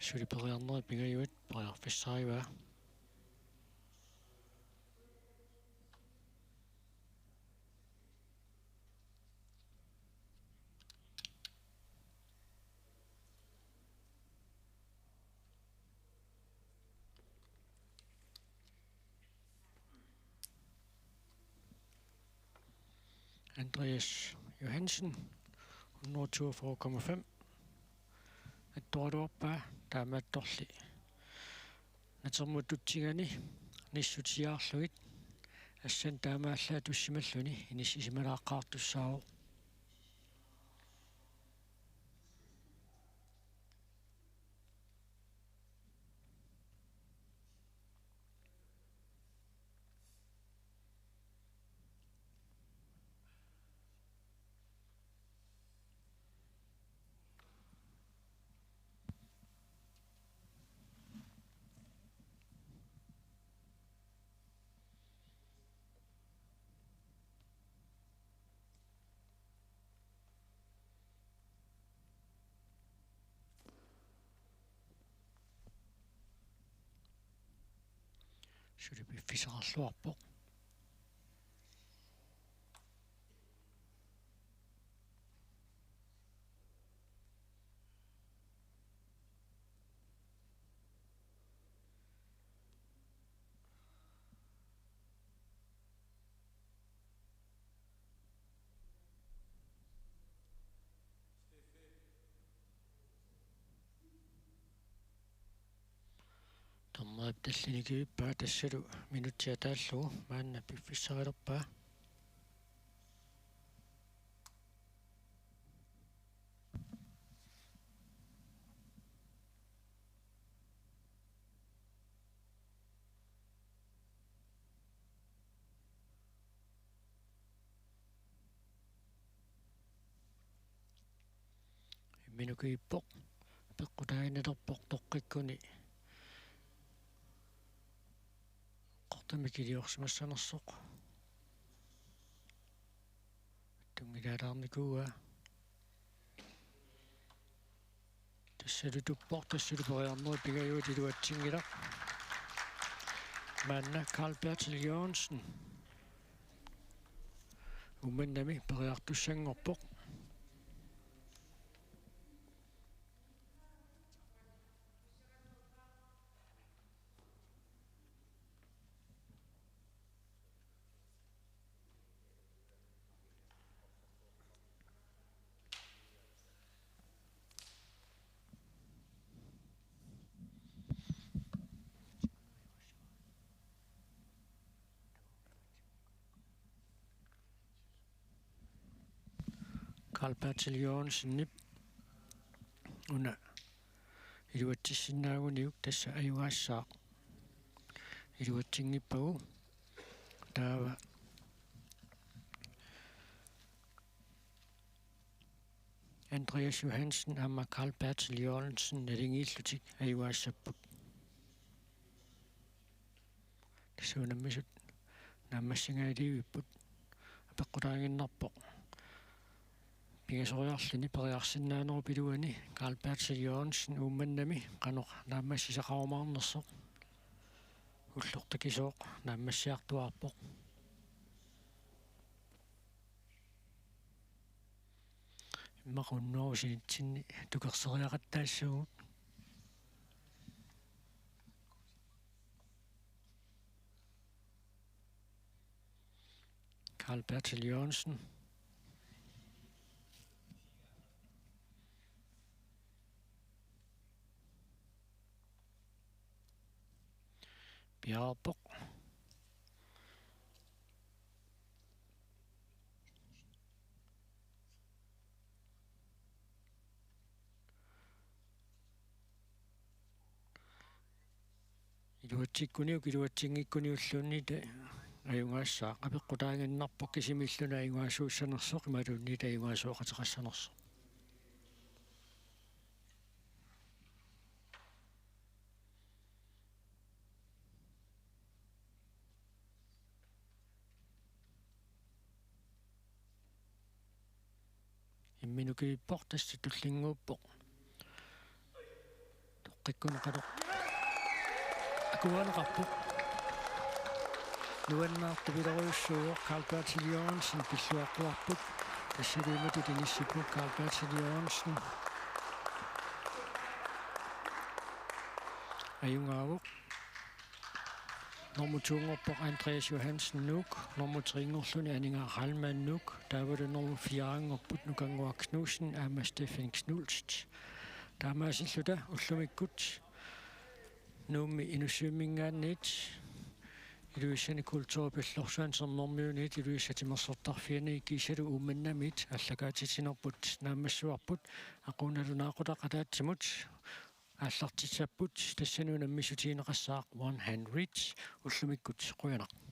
suliperiarneri pingayuat pariarfissariua. Andreas Johansen 142,5. Attualuarpaa taamattorli natermuttutsigani nissutiaarlugit assan taamaallaa tussimalluni inissisimalaaqqaartussaavo. Sulipiffiserarluarpoq. Tammaaptallinikivippa tassalu minutsia taallugu maanna piffissarilerpaa. Minukiippoq peqqutaaginnalerpoq toqqikkuni qortamikiliorsimassanersoq tungilaalаарnikua tassalutuppoq tassaluperiarneri pingayuat iluatsingilaq maanna Carl Bertil Jørgensen umannami periartussangorpoq. Carl Bertil Jørgensen nip una iluatissinnaaguniuk tassa ajuaassaaq iluatsingippagu taava Andreas Johansen amma Carl Bertil Jørgensen nalingiillutik ajuaassapпут tassuunammisut naammassingaaliuipput apeqqutaaginnarpoq pingasoriarlini periarsinnaaneru piluani Carl Bertil Jørgensen ummannami qanoq naammassisaqarumaarnersoq ullortakisooq naammassiartuarpoq. Imaqunnuarusinitsinni tukerseriaqattaassugut Carl Bertil Jørgensen Bjarpoq Iluatsikkuniuk iluatsingikkuniulluunniita ajungaassaa qapeqqutaanginnarpoq kisimilluna ajungaasuussanersoq imaluunniita ajungaasuoqatiqassanersoq imminukippoq tassatullinguuppoq toqqikkuneqaloq akuaneqarpoq nuannaartupileruussuuq Carl Bertil Jørgensen pilluaqquarput tassaluimatu tinissipu Carl Bertil Jørgensen ajungaavuq Normutuungorpoq Andreas Johansen Nuuk normutringorluni Aninga Ralman Nuuk taavale normu 4-angorput Nukanguaq Knudsen Ama Steffen Knulst taamaasilluta ullumikkut nuummi inusuimmingaanniit iluissani kultuuripillorsuansernormiuniit iluissatimersortarfiani kiisalu uumannamit allakaatitinorput naammassuarput aquunalunaaqutaqataatsimut аллартитсаппут тассануна миссутиинеқассаақ one hand reach уллумиккут қуянақ